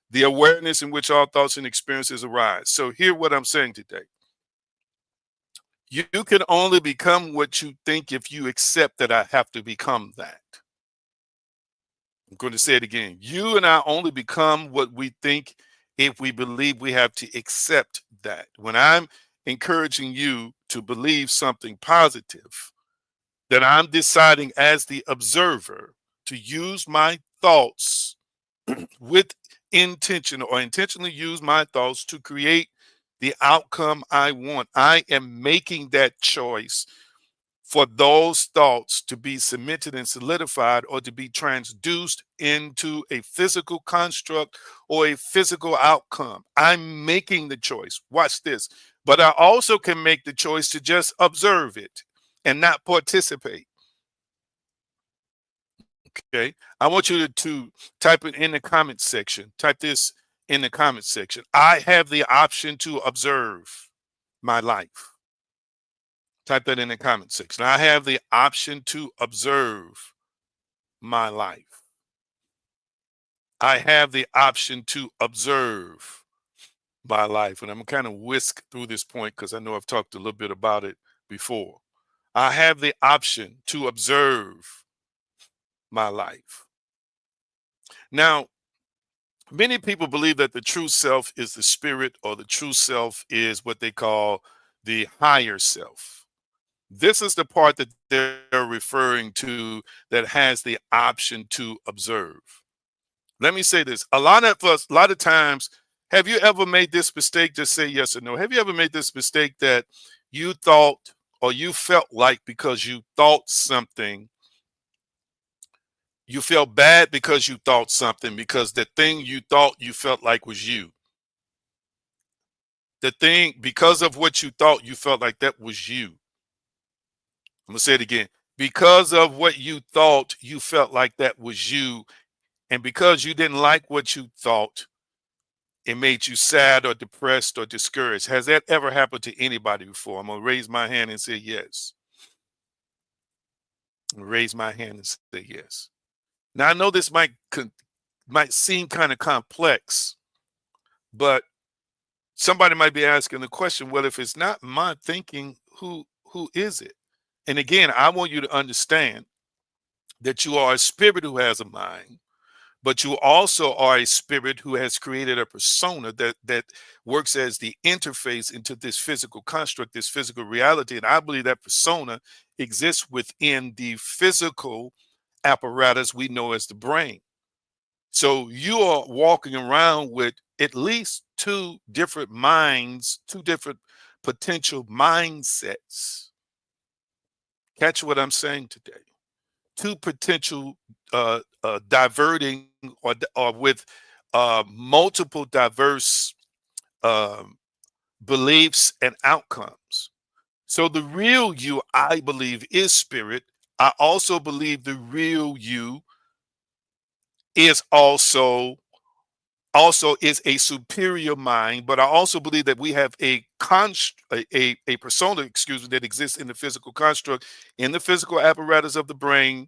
the awareness in which all thoughts and experiences arise. So, hear what I'm saying today. You can only become what you think if you accept that I have to become that. I'm going to say it again. You and I only become what we think if we believe we have to accept that. When I'm encouraging you to believe something positive, then I'm deciding as the observer to use my thoughts with intention, or intentionally use my thoughts to create the outcome I want. I am making that choice for those thoughts to be cemented and solidified, or to be transduced into a physical construct or a physical outcome. I'm making the choice. Watch this. But I also can make the choice to just observe it and not participate. Okay. I want you to type it in the comment section. Type this in the comment section. I have the option to observe my life. Type that in the comment section. I have the option to observe my life. I have the option to observe my life. And I'm kind of whisk through this point because I know I've talked a little bit about it before. I have the option to observe my life. Now, many people believe that the true self is the spirit, or the true self is what they call the higher self. This is the part that they're referring to that has the option to observe. Let me say this. A lot of us, a lot of times, have you ever made this mistake? Just say yes or no. Have you ever made this mistake that you thought or you felt like because you thought something, you felt bad because you thought something, because the thing you thought you felt like was you? The thing, because of what you thought, you felt like that was you. I'm going to say it again. Because of what you thought, you felt like that was you. And because you didn't like what you thought, it made you sad or depressed or discouraged. Has that ever happened to anybody before? I'm going to raise my hand and say yes. Raise my hand and say yes. Now, I know this might seem kind of complex, but somebody might be asking the question, well, if it's not my thinking, who is it? And again, I want you to understand that you are a spirit who has a mind, but you also are a spirit who has created a persona that works as the interface into this physical construct, this physical reality. And I believe that persona exists within the physical apparatus we know as the brain. So you are walking around with at least two different minds, two different potential mindsets. Catch what I'm saying today. Two potential diverting or with multiple diverse um, beliefs and outcomes. So the real you, I believe, is spirit. I also believe the real you is also is a superior mind, but I also believe that we have a persona, excuse me, that exists in the physical construct, in the physical apparatus of the brain,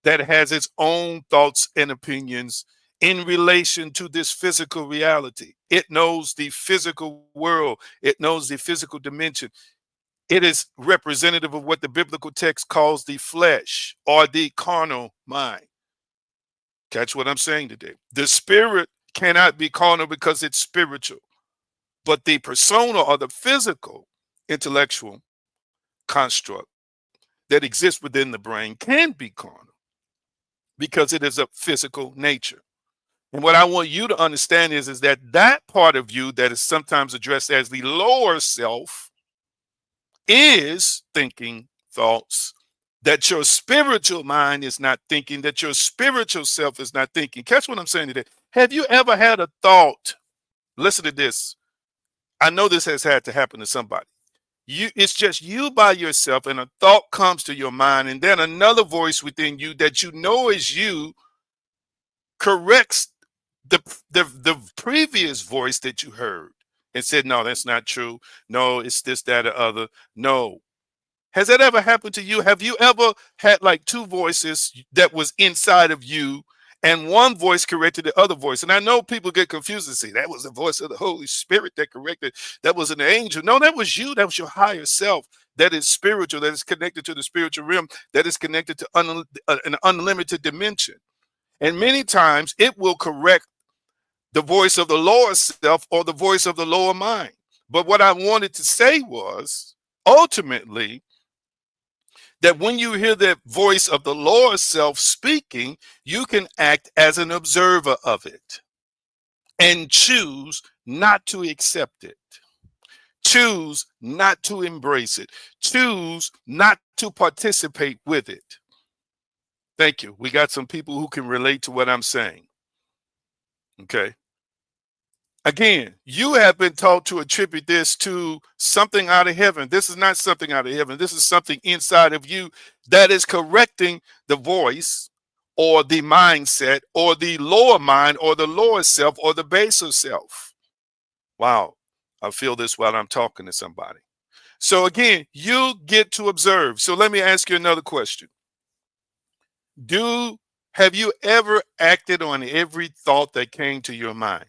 that has its own thoughts and opinions in relation to this physical reality. It knows the physical world. It knows the physical dimension. It is representative of what the biblical text calls the flesh or the carnal mind. Catch what I'm saying today. The spirit cannot be carnal because it's spiritual, but the persona or the physical intellectual construct that exists within the brain can be carnal because it is a physical nature. And what I want you to understand is that that part of you that is sometimes addressed as the lower self is thinking thoughts that your spiritual mind is not thinking, that your spiritual self is not thinking. Catch what I'm saying today. Have you ever had a thought? Listen to this. I know this has had to happen to somebody. It's just you by yourself, and a thought comes to your mind, and then another voice within you that you know is you corrects the previous voice that you heard and said, no, that's not true. No, it's this, that, or other. No. Has that ever happened to you? Have you ever had like two voices that was inside of you, and one voice corrected the other voice? And I know people get confused and say that was the voice of the Holy Spirit that corrected. That was an angel. No, that was you. That was your higher self. That is spiritual. That is connected to the spiritual realm. That is connected to an unlimited dimension. And many times it will correct the voice of the lower self or the voice of the lower mind. But what I wanted to say was ultimately that when you hear that voice of the lower self speaking, you can act as an observer of it and choose not to accept it. Choose not to embrace it. Choose not to participate with it. Thank you. We got some people who can relate to what I'm saying. Okay. Again, you have been taught to attribute this to something out of heaven. This is not something out of heaven. This is something inside of you that is correcting the voice or the mindset or the lower mind or the lower self or the baser self. Wow. I feel this while I'm talking to somebody. So again, you get to observe. So let me ask you another question. Do Have you ever acted on every thought that came to your mind?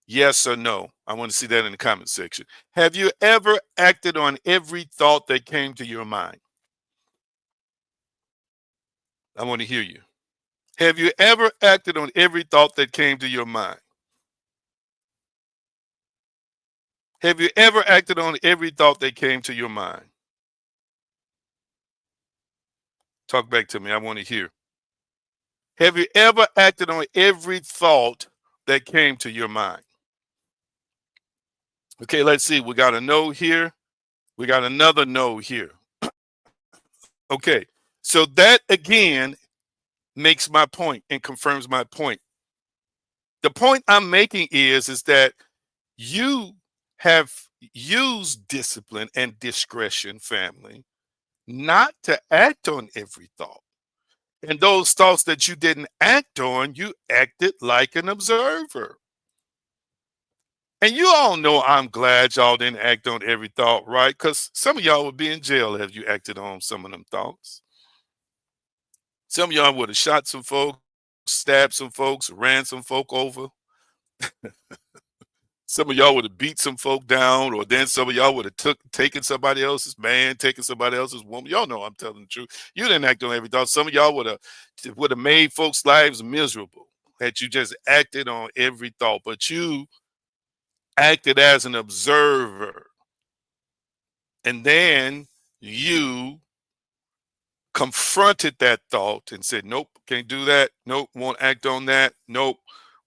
Yes or no? I want to see that in the comment section. Have you ever acted on every thought that came to your mind? I want to hear you. Have you ever acted on every thought that came to your mind? Have you ever acted on every thought that came to your mind? Talk back to me. I want to hear. Have you ever acted on every thought that came to your mind? Okay, let's see. We got a no here. We got another no here. Okay, so that again makes my point and confirms my point. The point I'm making is that you have used discipline and discretion, family, not to act on every thought. And those thoughts that you didn't act on, you acted like an observer. And you all know I'm glad y'all didn't act on every thought, right? Because some of y'all would be in jail if you acted on some of them thoughts. Some of y'all would have shot some folks, stabbed some folks, ran some folk over. Some of y'all would have beat some folk down, or then some of y'all would have taken somebody else's man, taken somebody else's woman. Y'all know I'm telling the truth. You didn't act on every thought. Some of y'all would have made folks' lives miserable had you just acted on every thought. But you acted as an observer, and then you confronted that thought and said, nope, can't do that. Nope, won't act on that. Nope,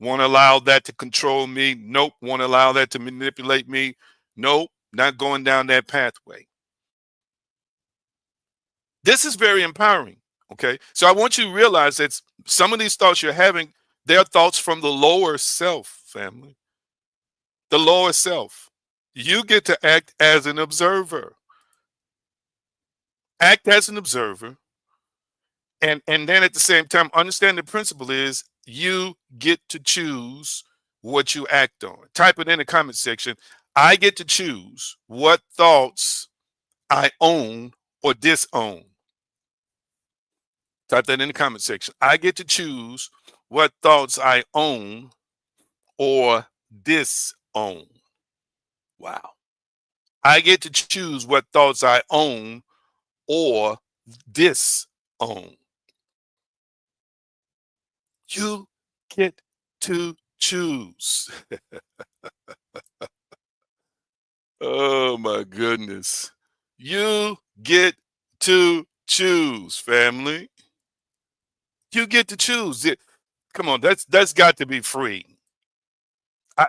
won't allow that to control me. Nope, won't allow that to manipulate me. Nope, not going down that pathway. This is very empowering. Okay. So I want you to realize that some of these thoughts you're having, they're thoughts from the lower self, family. The lower self. You get to act as an observer. Act as an observer, and then at the same time understand the principle is you get to choose what you act on. Type it in the comment section. I get to choose what thoughts I own or disown. Type that in the comment section. I get to choose what thoughts I own or disown. Wow. I get to choose what thoughts I own or disown. You get to choose. Oh my goodness. You get to choose, family. You get to choose. Come on, that's got to be free.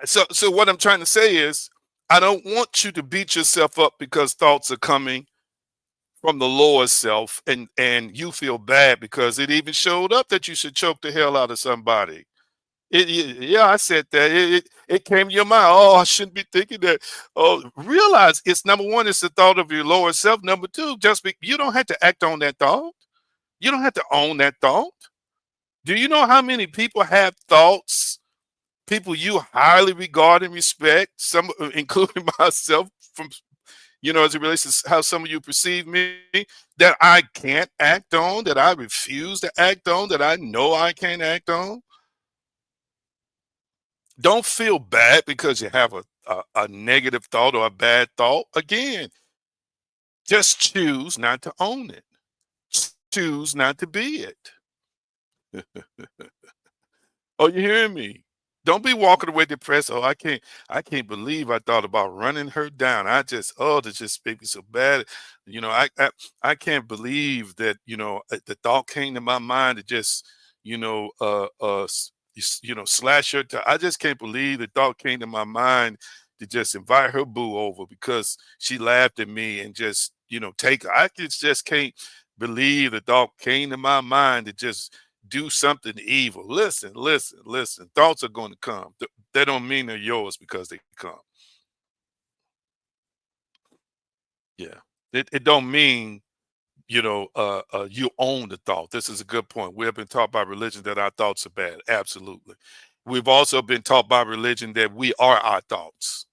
So what I'm trying to say is I don't want you to beat yourself up because thoughts are coming from the lower self and you feel bad because it even showed up that you should choke the hell out of somebody. Yeah, I said that. It came to your mind. Oh, I shouldn't be thinking that. Oh, realize it's number one, it's the thought of your lower self. Number two, you don't have to act on that thought. You don't have to own that thought. Do you know how many people have thoughts? People you highly regard and respect, some including myself, from as it relates to how some of you perceive me, that I can't act on, that I refuse to act on, that I know I can't act on. Don't feel bad because you have a negative thought or a bad thought. Again, just choose not to own it. Choose not to be it. Oh, you hearing me? Don't be walking away depressed. Oh, I can't believe I thought about running her down. This just made me so bad. I can't believe that, the thought came to my mind to just, slash her. I just can't believe the thought came to my mind to just invite her boo over because she laughed at me and just, take her. Just can't believe the thought came to my mind to just do something evil. Listen, listen, listen. Thoughts are going to come. They don't mean they're yours because they come. Yeah. It don't mean you own the thought. This is a good point. We have been taught by religion that our thoughts are bad. Absolutely. We've also been taught by religion that we are our thoughts.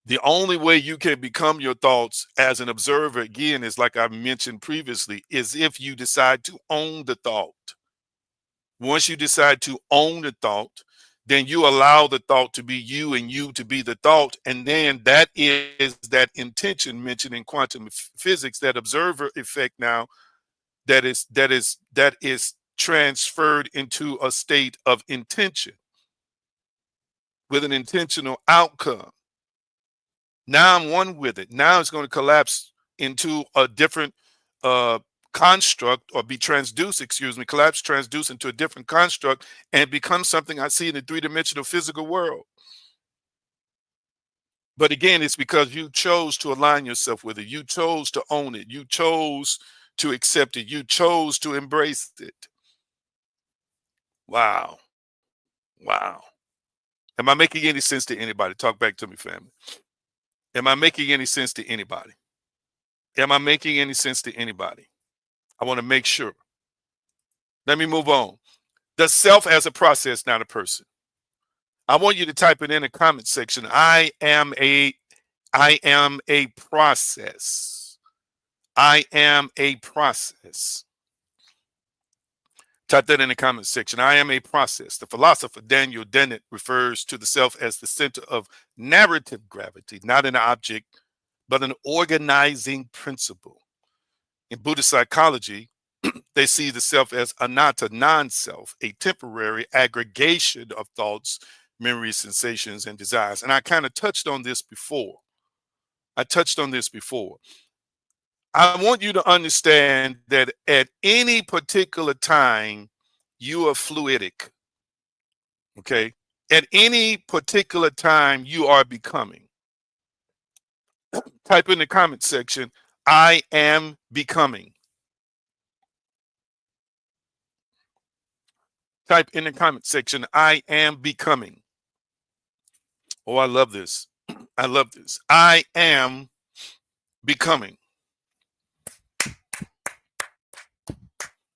The only way you can become your thoughts as an observer, again, is like I mentioned previously, is if you decide to own the thought. Once you decide to own the thought, then you allow the thought to be you and you to be the thought. And then that is that intention mentioned in quantum physics, that observer effect now that is transferred into a state of intention with an intentional outcome. Now I'm one with it. Now it's going to collapse into a different uh, construct, or be transduced, excuse me, collapse, transduce into a different construct and become something I see in the three-dimensional physical world. But again, it's because you chose to align yourself with it. You chose to own it. You chose to accept it. You chose to embrace it. Wow. Wow. Am I making any sense to anybody? Talk back to me, family. Am I making any sense to anybody? Am I making any sense to anybody? I want to make sure. Let me move on. The self as a process, not a person. I want you to type it in the comment section. I am a process. I am a process. Type that in the comment section. I am a process. The philosopher Daniel Dennett refers to the self as the center of narrative gravity, not an object, but an organizing principle. In Buddhist psychology, they see the self as anatta, non-self, a temporary aggregation of thoughts, memories, sensations, and desires. And I kind of touched on this before. I want you to understand that at any particular time, you are fluidic. Okay. At any particular time, you are becoming. Type in the comment section, I am becoming. Type in the comment section, I am becoming. Oh, I love this. I love this. I am becoming.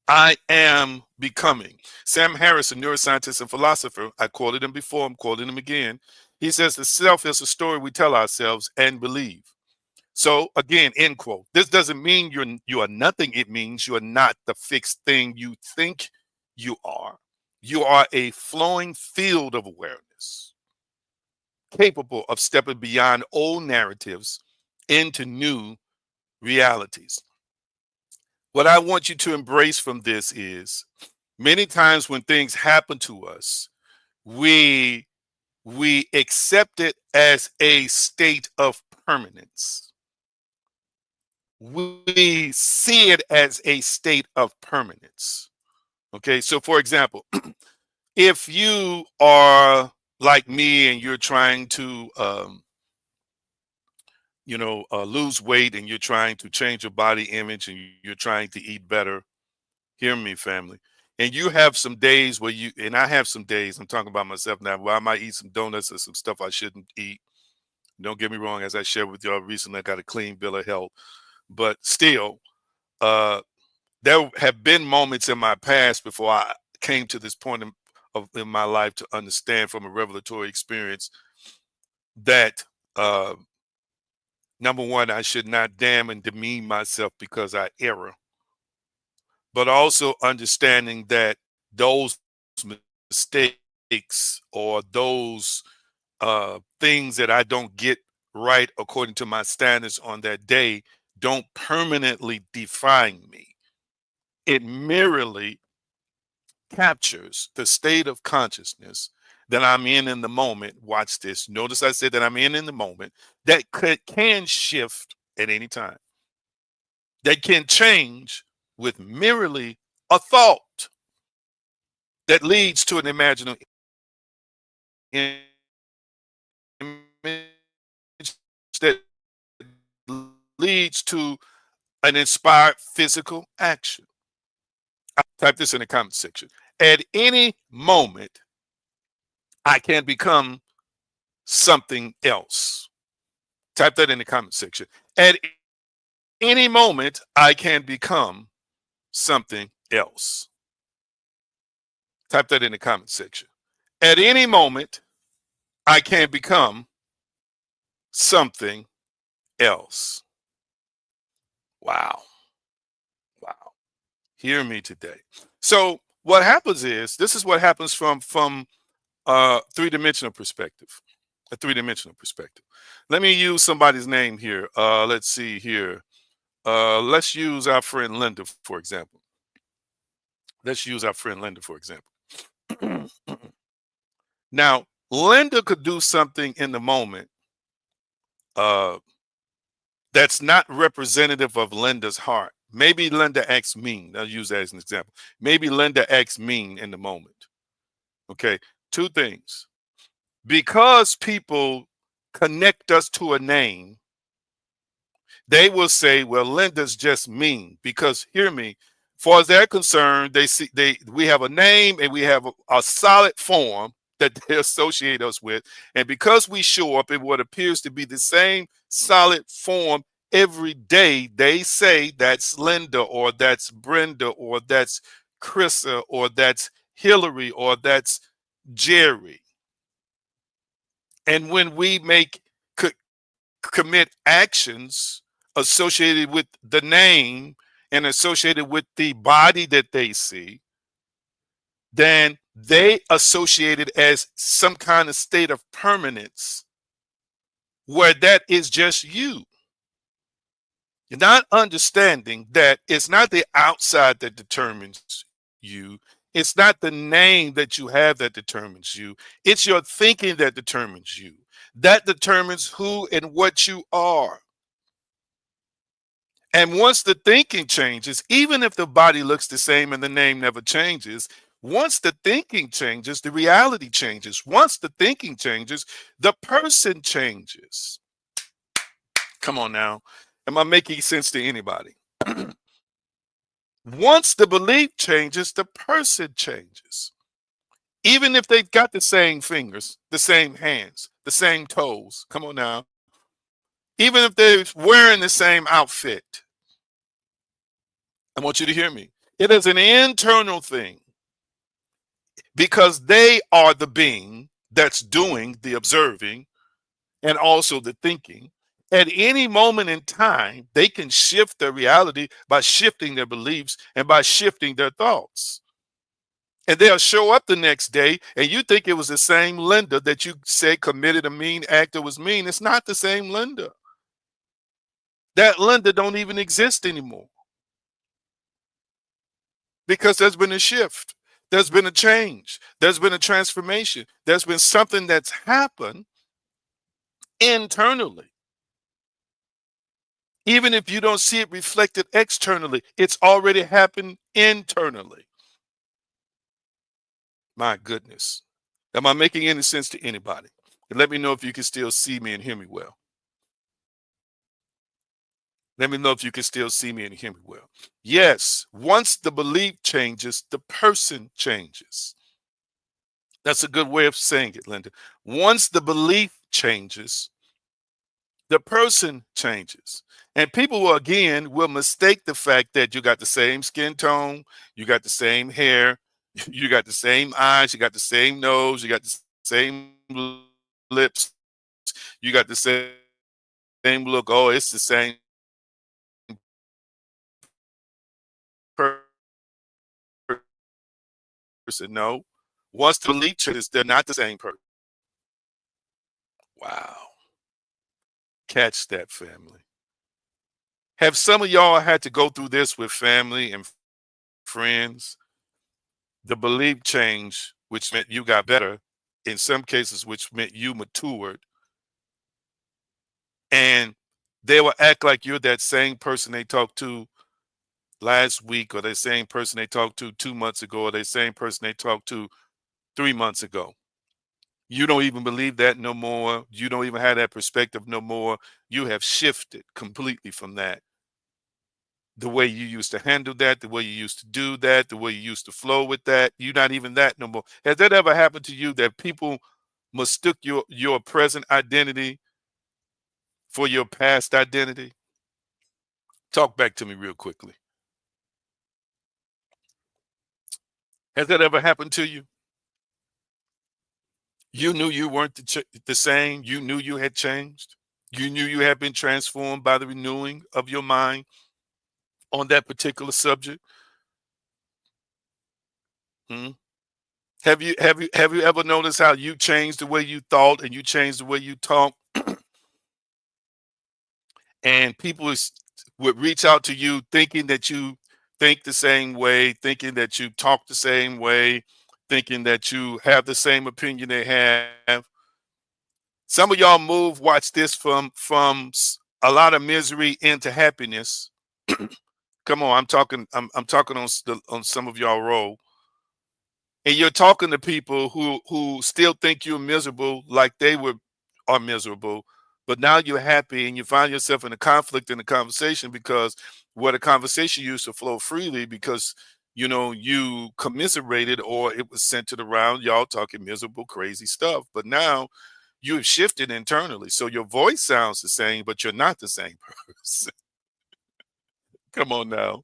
I am becoming. Sam Harris, a neuroscientist and philosopher, I quoted him before, I'm quoting him again. He says the self is a story we tell ourselves and believe. So again, end quote. This doesn't mean you are nothing. It means you are not the fixed thing you think you are. You are a flowing field of awareness, capable of stepping beyond old narratives into new realities. What I want you to embrace from this is many times when things happen to us, we accept it as a state of permanence. We see it as a state of permanence. Okay, so for example, if you are like me and you're trying to lose weight, and you're trying to change your body image, and you're trying to eat better, hear me, family. And you have some days where and I have some days, I'm talking about myself now, where I might eat some donuts or some stuff I shouldn't eat. Don't get me wrong, as I shared with y'all recently, I got a clean bill of health. But still, uh, there have been moments in my past before I came to this point in my life to understand from a revelatory experience that number one, I should not damn and demean myself because I err, but also understanding that those mistakes, or those things that I don't get right according to my standards on that day, don't permanently define me. It merely captures the state of consciousness that I'm in the moment. Watch this. Notice I said that I'm in the moment, that can shift at any time, that can change with merely a thought that leads to an imaginal image that leads to an inspired physical action. I type this in the comment section. At any moment, I can become something else. Type that in the comment section. At any moment, I can become something else. Type that in the comment section. At any moment, I can become something else. Wow. Wow. Hear me today. So what happens is, this is what happens from three-dimensional perspective. A three-dimensional perspective. Let me use somebody's name here. Let's see here. Let's use our friend Linda, for example. Let's use our friend Linda, for example. Now, Linda could do something in the moment uh, that's not representative of Linda's heart. Maybe Linda acts mean. I'll use that as an example. Maybe Linda acts mean in the moment. Okay, two things. Because people connect us to a name, they will say, well, Linda's just mean. Because hear me, far as they're concerned, we have a name and we have a solid form that they associate us with. And because we show up in what appears to be the same solid form every day, they say that's Linda, or that's Brenda, or that's Chrissa, or that's Hillary, or that's Jerry. And when we commit actions associated with the name and associated with the body that they see, then they associate it as some kind of state of permanence where that is just you. You're not understanding that it's not the outside that determines you. It's not the name that you have that determines you. It's your thinking that determines you. That determines who and what you are. And once the thinking changes, even if the body looks the same and the name never changes, once the thinking changes, the reality changes. Once the thinking changes, the person changes. Come on now. Am I making sense to anybody? Once the belief changes, the person changes. Even if they've got the same fingers, the same hands, the same toes. Come on now. Even if they're wearing the same outfit. I want you to hear me. It is an internal thing, because they are the being that's doing the observing and also the thinking. At any moment in time, they can shift their reality by shifting their beliefs and by shifting their thoughts. And they'll show up the next day and you think it was the same Linda that you said committed a mean act or was mean. It's not the same Linda. That Linda don't even exist anymore, because there's been a shift. There's been a change. There's been a transformation. There's been something that's happened internally. Even if you don't see it reflected externally, it's already happened internally. My goodness. Am I making any sense to anybody? And let me know if you can still see me and hear me well. Let me know if you can still see me and hear me well. Yes, once the belief changes, the person changes. That's a good way of saying it, Linda. Once the belief changes, the person changes. And people will, again, will mistake the fact that you got the same skin tone, you got the same hair, you got the same eyes, you got the same nose, you got the same lips, you got the same look. Oh, it's the same person. No. Once the belief changes, they're not the same person. Wow. Catch that, family. Have some of y'all had to go through this with family and friends? The belief change, which meant you got better, in some cases, which meant you matured, and they will act like you're that same person they talked to last week, or the same person they talked to 2 months ago, or the same person they talked to 3 months ago. You don't even believe that no more. You don't even have that perspective no more. You have shifted completely from that. The way you used to handle that, the way you used to do that, the way you used to flow with that, you're not even that no more. Has that ever happened to you, that people mistook your present identity for your past identity? Talk back to me real quickly. Has that ever happened to you? You knew you weren't the same. You knew you had changed. You knew you had been transformed by the renewing of your mind on that particular subject. Hmm? Have you ever noticed how you changed the way you thought and you changed the way you talk, and people would reach out to you thinking that you think the same way, thinking that you talk the same way, thinking that you have the same opinion they have. Some of y'all move, watch this, from a lot of misery into happiness. Come on, I'm talking on on some of y'all roll, and you're talking to people who still think you're miserable, like they were are miserable, but now you're happy, and you find yourself in a conflict in the conversation, because where the conversation used to flow freely, because you commiserated, or it was centered around y'all talking miserable, crazy stuff. But now you have shifted internally, so your voice sounds the same, but you're not the same person. Come on now.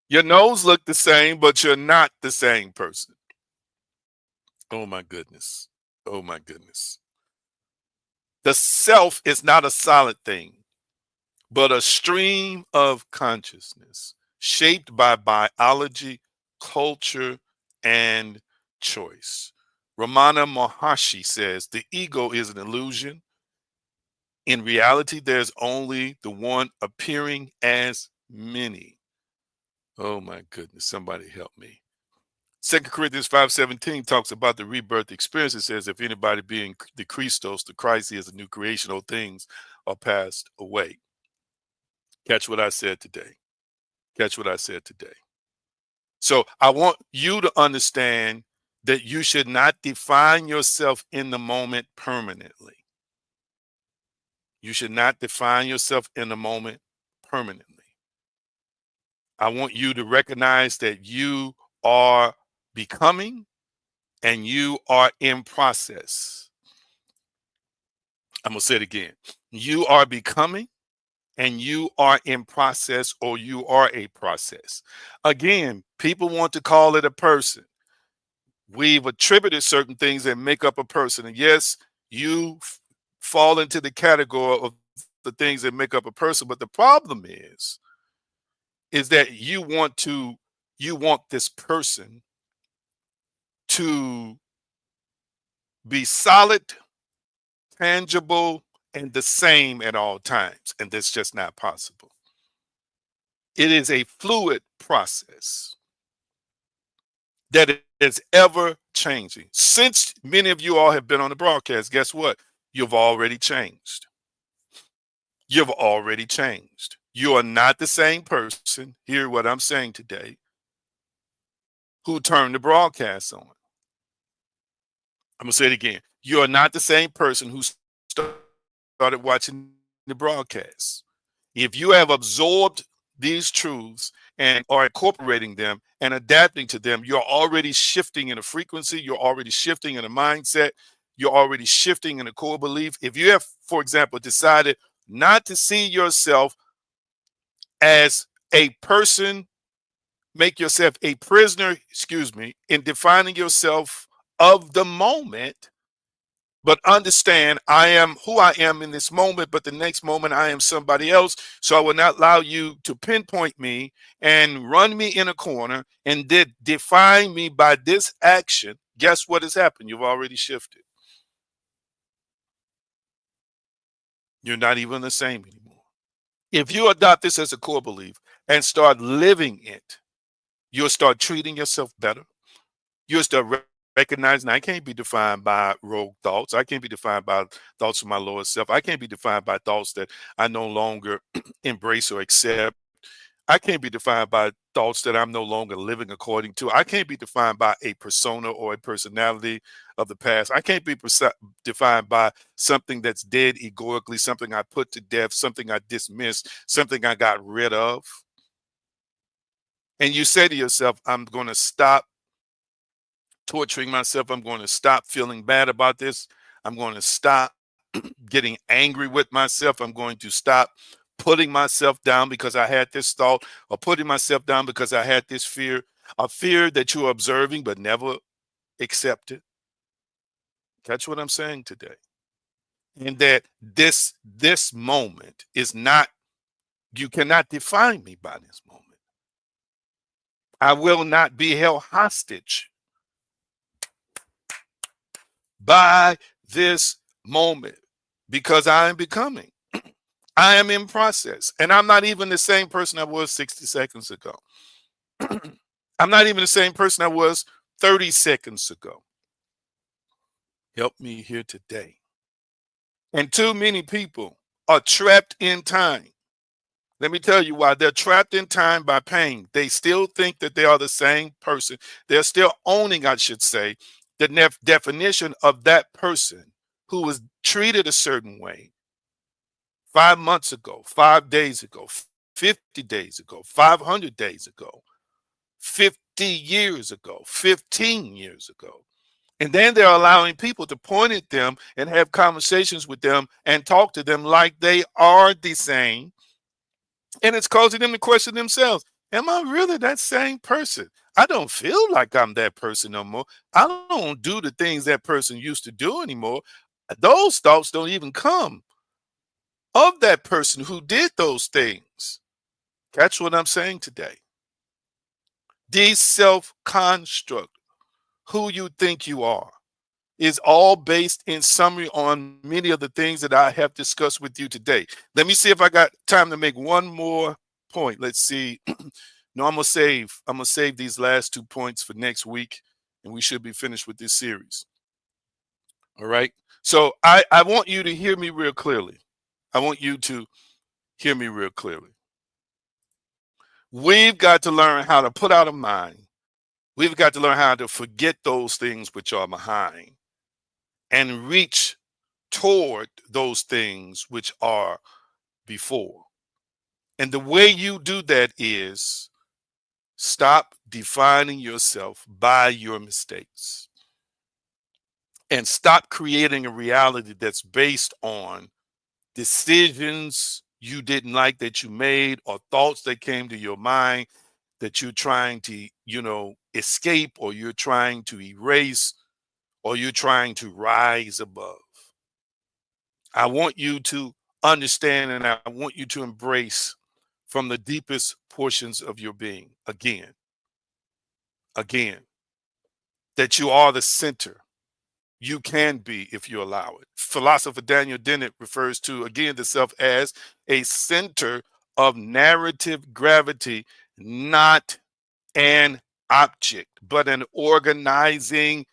Your nose look the same, but you're not the same person. Oh my goodness. Oh my goodness. The self is not a solid thing, but a stream of consciousness shaped by biology, culture, and choice. Ramana Maharshi says the ego is an illusion. In reality, there's only the one appearing as many. Oh my goodness, somebody help me. 2 Corinthians 5:17 talks about the rebirth experience. It says, if anybody be in the Christos, the Christ, he is a new creation. All things are passed away. Catch what I said today. Catch what I said today. So I want you to understand that you should not define yourself in the moment permanently. You should not define yourself in the moment permanently. I want you to recognize that you are becoming and you are in process. I'm going to say it again. You are becoming and you are in process, or you are a process. Again, people want to call it a person. We've attributed certain things that make up a person. And yes, you fall into the category of the things that make up a person. But the problem is that you want this person to be solid, tangible, and the same at all times. And that's just not possible. It is a fluid process that is ever changing. Since many of you all have been on the broadcast, guess what? You've already changed. You've already changed. You are not the same person, hear what I'm saying today, who turned the broadcast on. I'm going to say it again. You are not the same person who started watching the broadcast. If you have absorbed these truths and are incorporating them and adapting to them, you're already shifting in a frequency, you're already shifting in a mindset, you're already shifting in a core belief. If you have, for example, decided not to see yourself as a person, make yourself a prisoner, in defining yourself of the moment, but understand I am who I am in this moment, but the next moment I am somebody else. So I will not allow you to pinpoint me and run me in a corner and define me by this action. Guess what has happened? You've already shifted. You're not even the same anymore. If you adopt this as a core belief and start living it, you'll start treating yourself better. You'll start recognizing I can't be defined by rogue thoughts. I can't be defined by thoughts of my lower self. I can't be defined by thoughts that I no longer embrace or accept. I can't be defined by thoughts that I'm no longer living according to. I can't be defined by a persona or a personality of the past. I can't be defined by something that's dead egoically, something I put to death, something I dismissed, something I got rid of. And you say to yourself, I'm going to stop torturing myself. I'm going to stop feeling bad about this. I'm going to stop getting angry with myself. I'm going to stop putting myself down because I had this thought, or putting myself down because I had this fear, a fear that you're observing but never accepted. That's what I'm saying today. And that this moment is not, you cannot define me by this moment. I will not be held hostage by this moment because I am becoming. I am in process. And I'm not even the same person I was 60 seconds ago. I'm not even the same person I was 30 seconds ago. Help me here today. And too many people are trapped in time. Let me tell you why. They're trapped in time by pain. They still think that they are the same person. They're still owning, I should say, the definition of that person who was treated a certain way 5 months ago, 5 days ago, 50 days ago, 500 days ago, 50 years ago, 15 years ago. And then they're allowing people to point at them and have conversations with them and talk to them like they are the same. And it's causing them to question themselves. Am I really that same person? I don't feel like I'm that person no more. I don't do the things that person used to do anymore. Those thoughts don't even come of that person who did those things. That's what I'm saying today. These self construct, who you think you are, is all based in summary on many of the things that I have discussed with you today. Let me see if I got time to make one more point. Let's see. No, I'm gonna save these last 2 points for next week, and we should be finished with this series. All right. So I want you to hear me real clearly. I want you to hear me real clearly. We've got to learn how to put out of mind. We've got to learn how to forget those things which are behind and reach toward those things which are before. And the way you do that is stop defining yourself by your mistakes and stop creating a reality that's based on decisions you didn't like that you made or thoughts that came to your mind that you're trying to, escape, or you're trying to erase, or you're trying to rise above. I want you to understand and I want you to embrace from the deepest portions of your being again, that you are the center. You can be if you allow it. Philosopher Daniel Dennett refers to, again, the self as a center of narrative gravity, not an object, but an organizing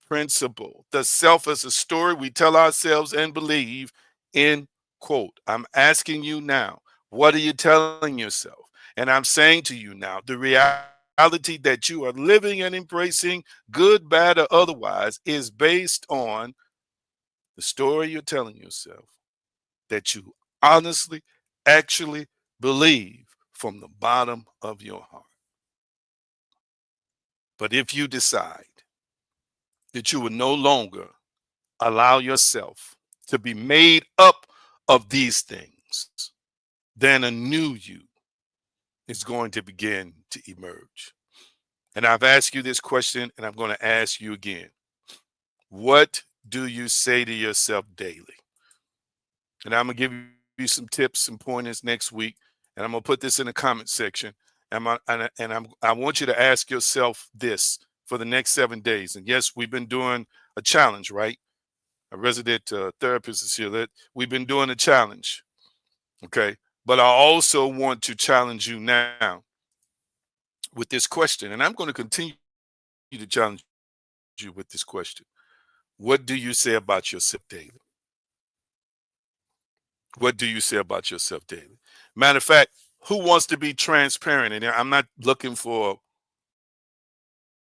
principle. The self is a story we tell ourselves and believe, in quote. I'm asking you now, what are you telling yourself? And I'm saying to you now, the reality that you are living and embracing, good, bad, or otherwise, is based on the story you're telling yourself that you honestly, actually believe from the bottom of your heart. But if you decide that you will no longer allow yourself to be made up of these things, then a new you is going to begin to emerge. And I've asked you this question, and I'm going to ask you again. What do you say to yourself daily? And I'm going to give you some tips and pointers next week, and I'm going to put this in the comment section. I want you to ask yourself this for the next 7 days. And yes, we've been doing a challenge, right? A resident therapist is here. That we've been doing a challenge, okay? But I also want to challenge you now with this question, and I'm going to continue to challenge you with this question. What do you say about yourself daily? What do you say about yourself daily? Matter of fact, who wants to be transparent? And I'm not looking for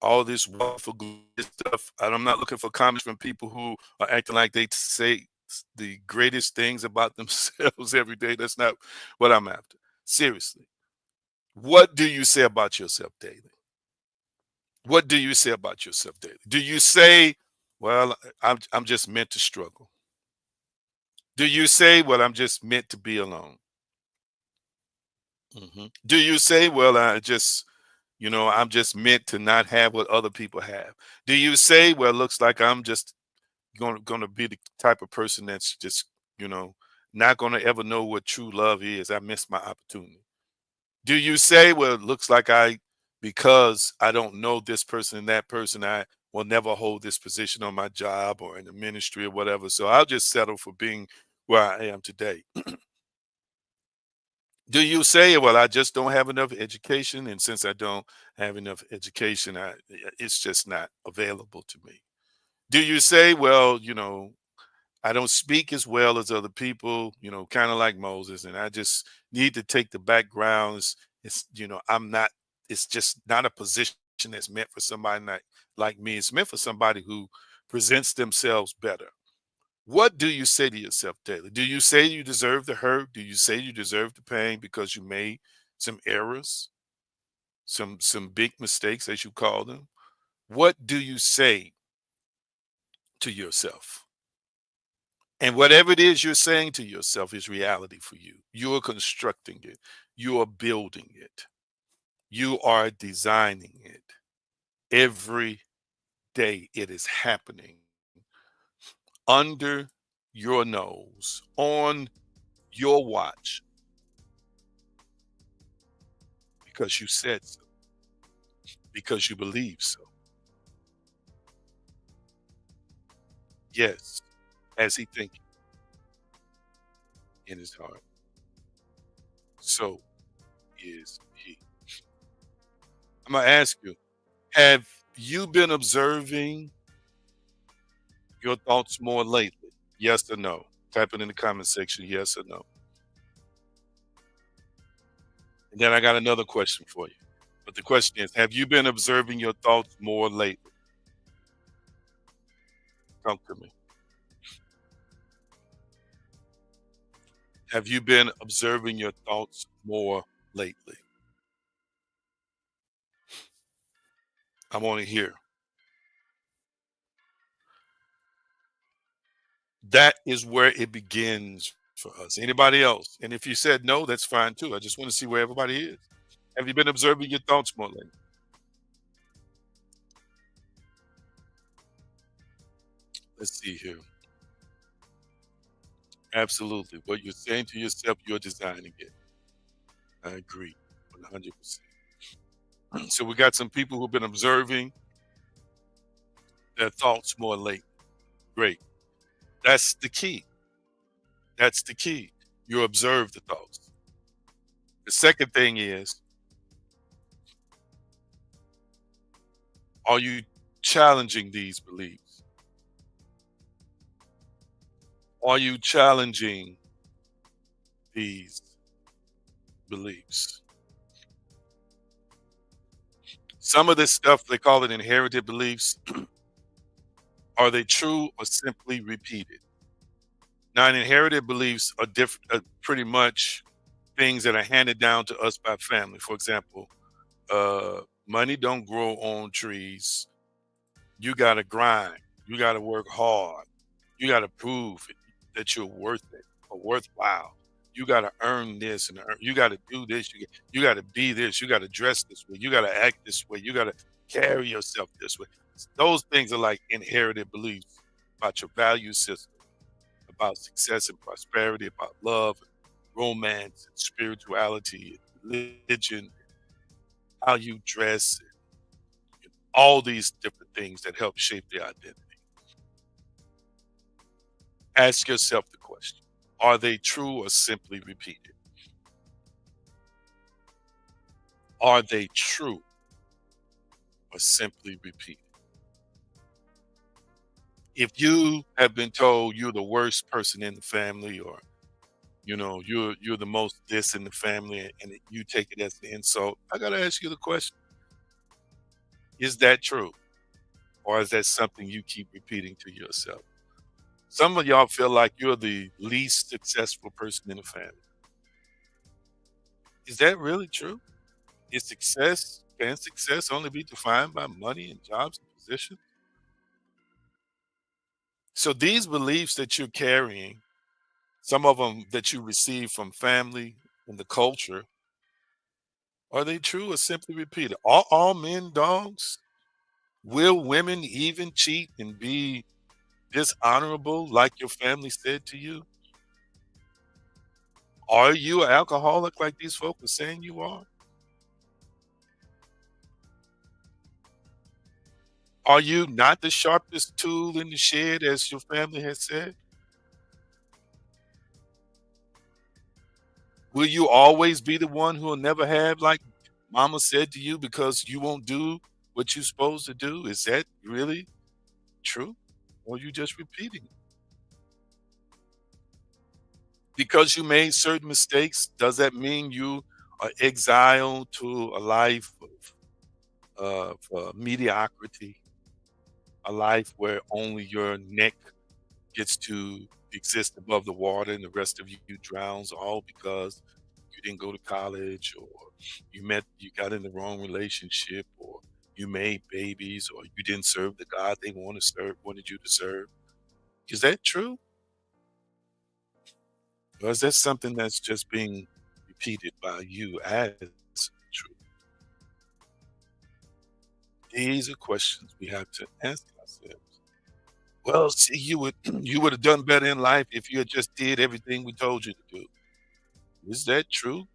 all this wonderful good stuff. And I'm not looking for comments from people who are acting like they say the greatest things about themselves every day. That's not what I'm after. Seriously. What do you say about yourself daily? What do you say about yourself daily? Do you say, well, I'm just meant to struggle? Do you say, well, I'm just meant to be alone? Do you say, well, I'm just meant to not have what other people have? Do you say, well, it looks like I'm just gonna be the type of person that's just, you know, not gonna ever know what true love is. I missed my opportunity. Do you say, well, it looks like because I don't know this person and that person, I will never hold this position on my job or in the ministry or whatever. So I'll just settle for being where I am today. Do you say, well, I just don't have enough education, and since I don't have enough education, it's just not available to me? Do you say, well, I don't speak as well as other people, kind of like Moses, and I just need to take the backgrounds. I'm not, it's just not a position that's meant for somebody like me. It's meant for somebody who presents themselves better. What do you say to yourself daily? Do you say you deserve the hurt? Do you say you deserve the pain because you made some errors, some big mistakes, as you call them? What do you say to yourself? And whatever it is you're saying to yourself is reality for you. You are constructing it. You are building it. You are designing it. Every day it is happening under your nose, on your watch, because you said so, because you believe so. Yes, as he thinking in his heart, so is he. I'm going to ask you, have you been observing your thoughts more lately? Yes or no? Type it in the comment section, yes or no. And then I got another question for you. But the question is, have you been observing your thoughts more lately? Talk to me. Have you been observing your thoughts more lately? I want to hear. That is where it begins for us. Anybody else? And if you said no, that's fine too. I just want to see where everybody is. Have you been observing your thoughts more lately? Let's see here. Absolutely. What you're saying to yourself, you're designing it. I agree 100%. So we got some people who've been observing their thoughts more lately. Great. That's the key. That's the key. You observe the thoughts. The second thing is, are you challenging these beliefs? Are you challenging these beliefs? Some of this stuff, they call it inherited beliefs. Are they true or simply repeated? Now, inherited beliefs are different, pretty much things that are handed down to us by family. For example, money don't grow on trees. You got to grind. You got to work hard. You got to prove that you're worth it or worthwhile. You got to earn this and you got to do this. You got to be this. You got to dress this way. You got to act this way. You got to carry yourself this way. Those things are like inherited beliefs about your value system, about success and prosperity, about love, and romance, and spirituality, and religion, how you dress, and all these different things that help shape the identity. Ask yourself the question, are they true or simply repeated? Are they true or simply repeated? If you have been told you're the worst person in the family, or you're the most this in the family, and you take it as an insult, I gotta ask you the question: is that true, or is that something you keep repeating to yourself? Some of y'all feel like you're the least successful person in the family. Is that really true? Can success only be defined by money and jobs and positions? So these beliefs that you're carrying, some of them that you receive from family and the culture, Are they true or simply repeated? Are all men dogs? Will women even cheat and be dishonorable like your family said to you? Are you an alcoholic like these folks are saying you are? Are you not the sharpest tool in the shed as your family has said? Will you always be the one who will never have like mama said to you because you won't do what you're supposed to do? Is that really true? Or are you just repeating it? Because you made certain mistakes, does that mean you are exiled to a life of mediocrity, a life where only your neck gets to exist above the water and the rest of you drowns, all because you didn't go to college, or you got in the wrong relationship, or you made babies, or you didn't serve the God they wanted you to serve? Is that true? Or is that something that's just being repeated by you as true? These are questions we have to ask ourselves. Well, see, you would have done better in life if you had just did everything we told you to do. Is that true?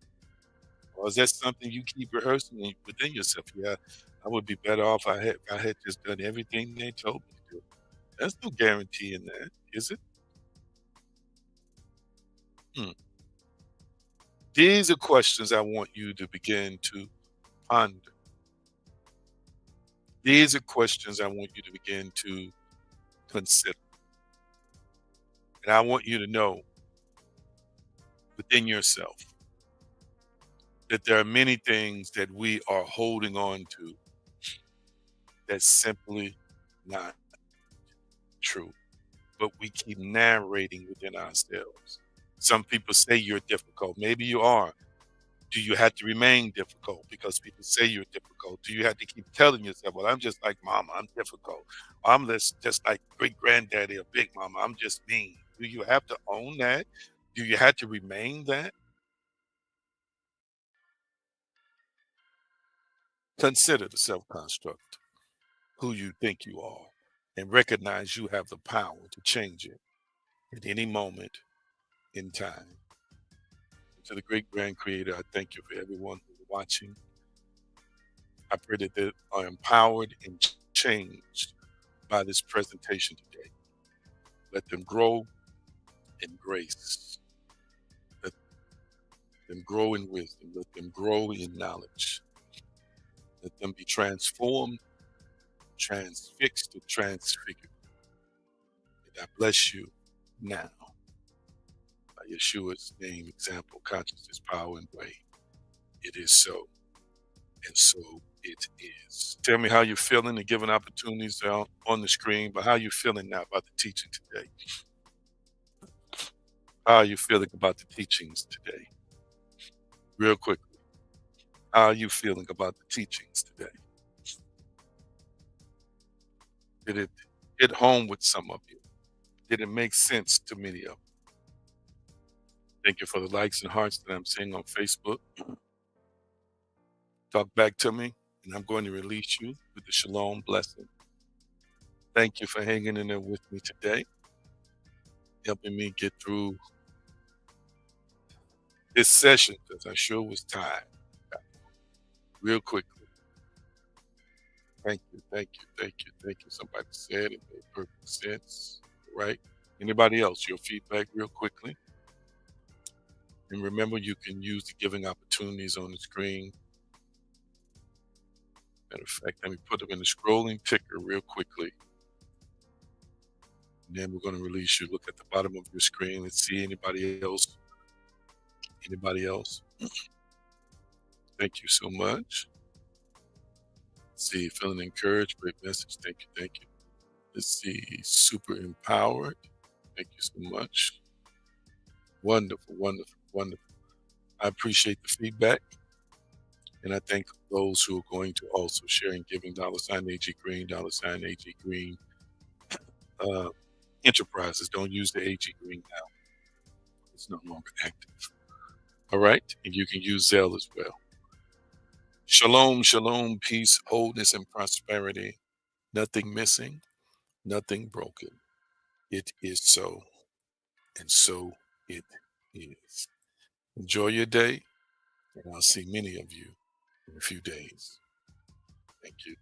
Or is that something you keep rehearsing within yourself? Yeah, I would be better off if I had just done everything they told me to do. There's no guarantee in that, is it? Hmm. These are questions I want you to begin to ponder. These are questions I want you to begin to consider. And I want you to know within yourself that there are many things that we are holding on to that's simply not true, but we keep narrating within ourselves. Some people say you're difficult. Maybe you are. Do you have to remain difficult because people say you're difficult? Do you have to keep telling yourself, well, I'm just like mama, I'm difficult. I'm just like great granddaddy or big mama, I'm just mean. Do you have to own that? Do you have to remain that? Consider the self construct, who you think you are, and recognize you have the power to change it at any moment in time. To the great grand creator, I thank you for everyone who's watching. I pray that they are empowered and changed by this presentation today. Let them grow in grace. Let them grow in wisdom. Let them grow in knowledge. Let them be transformed, transfixed, and transfigured. And I bless you now. By Yeshua's name, example, consciousness, power, and way. It is so, and so it is. Tell me how you're feeling. The given opportunities are on the screen, but how are you feeling now about the teaching today? How are you feeling about the teachings today? Real quickly, how are you feeling about the teachings today? Did it hit home with some of you? Did it make sense to many of you? Thank you for the likes and hearts that I'm seeing on Facebook. Talk back to me, and I'm going to release you with the shalom blessing. Thank you for hanging in there with me today, helping me get through this session because I sure was tired. Real quickly. Thank you, thank you, thank you, thank you. Somebody said it made perfect sense, right? Anybody else? Your feedback real quickly. And remember, you can use the giving opportunities on the screen. Matter of fact, let me put them in the scrolling ticker real quickly. And then we're going to release you. Look at the bottom of your screen and see anybody else. Anybody else? Thank you so much. Let's see, feeling encouraged. Great message. Thank you, thank you. Let's see, super empowered. Thank you so much. Wonderful, wonderful, wonderful. I appreciate the feedback. And I thank those who are going to also share and giving $AG Green, $AG Green enterprises. Don't use the AG Green now. It's no longer active. All right. And you can use Zelle as well. Shalom, shalom, peace, wholeness, and prosperity. Nothing missing, nothing broken. It is so, and so it is. Enjoy your day, and I'll see many of you in a few days. Thank you.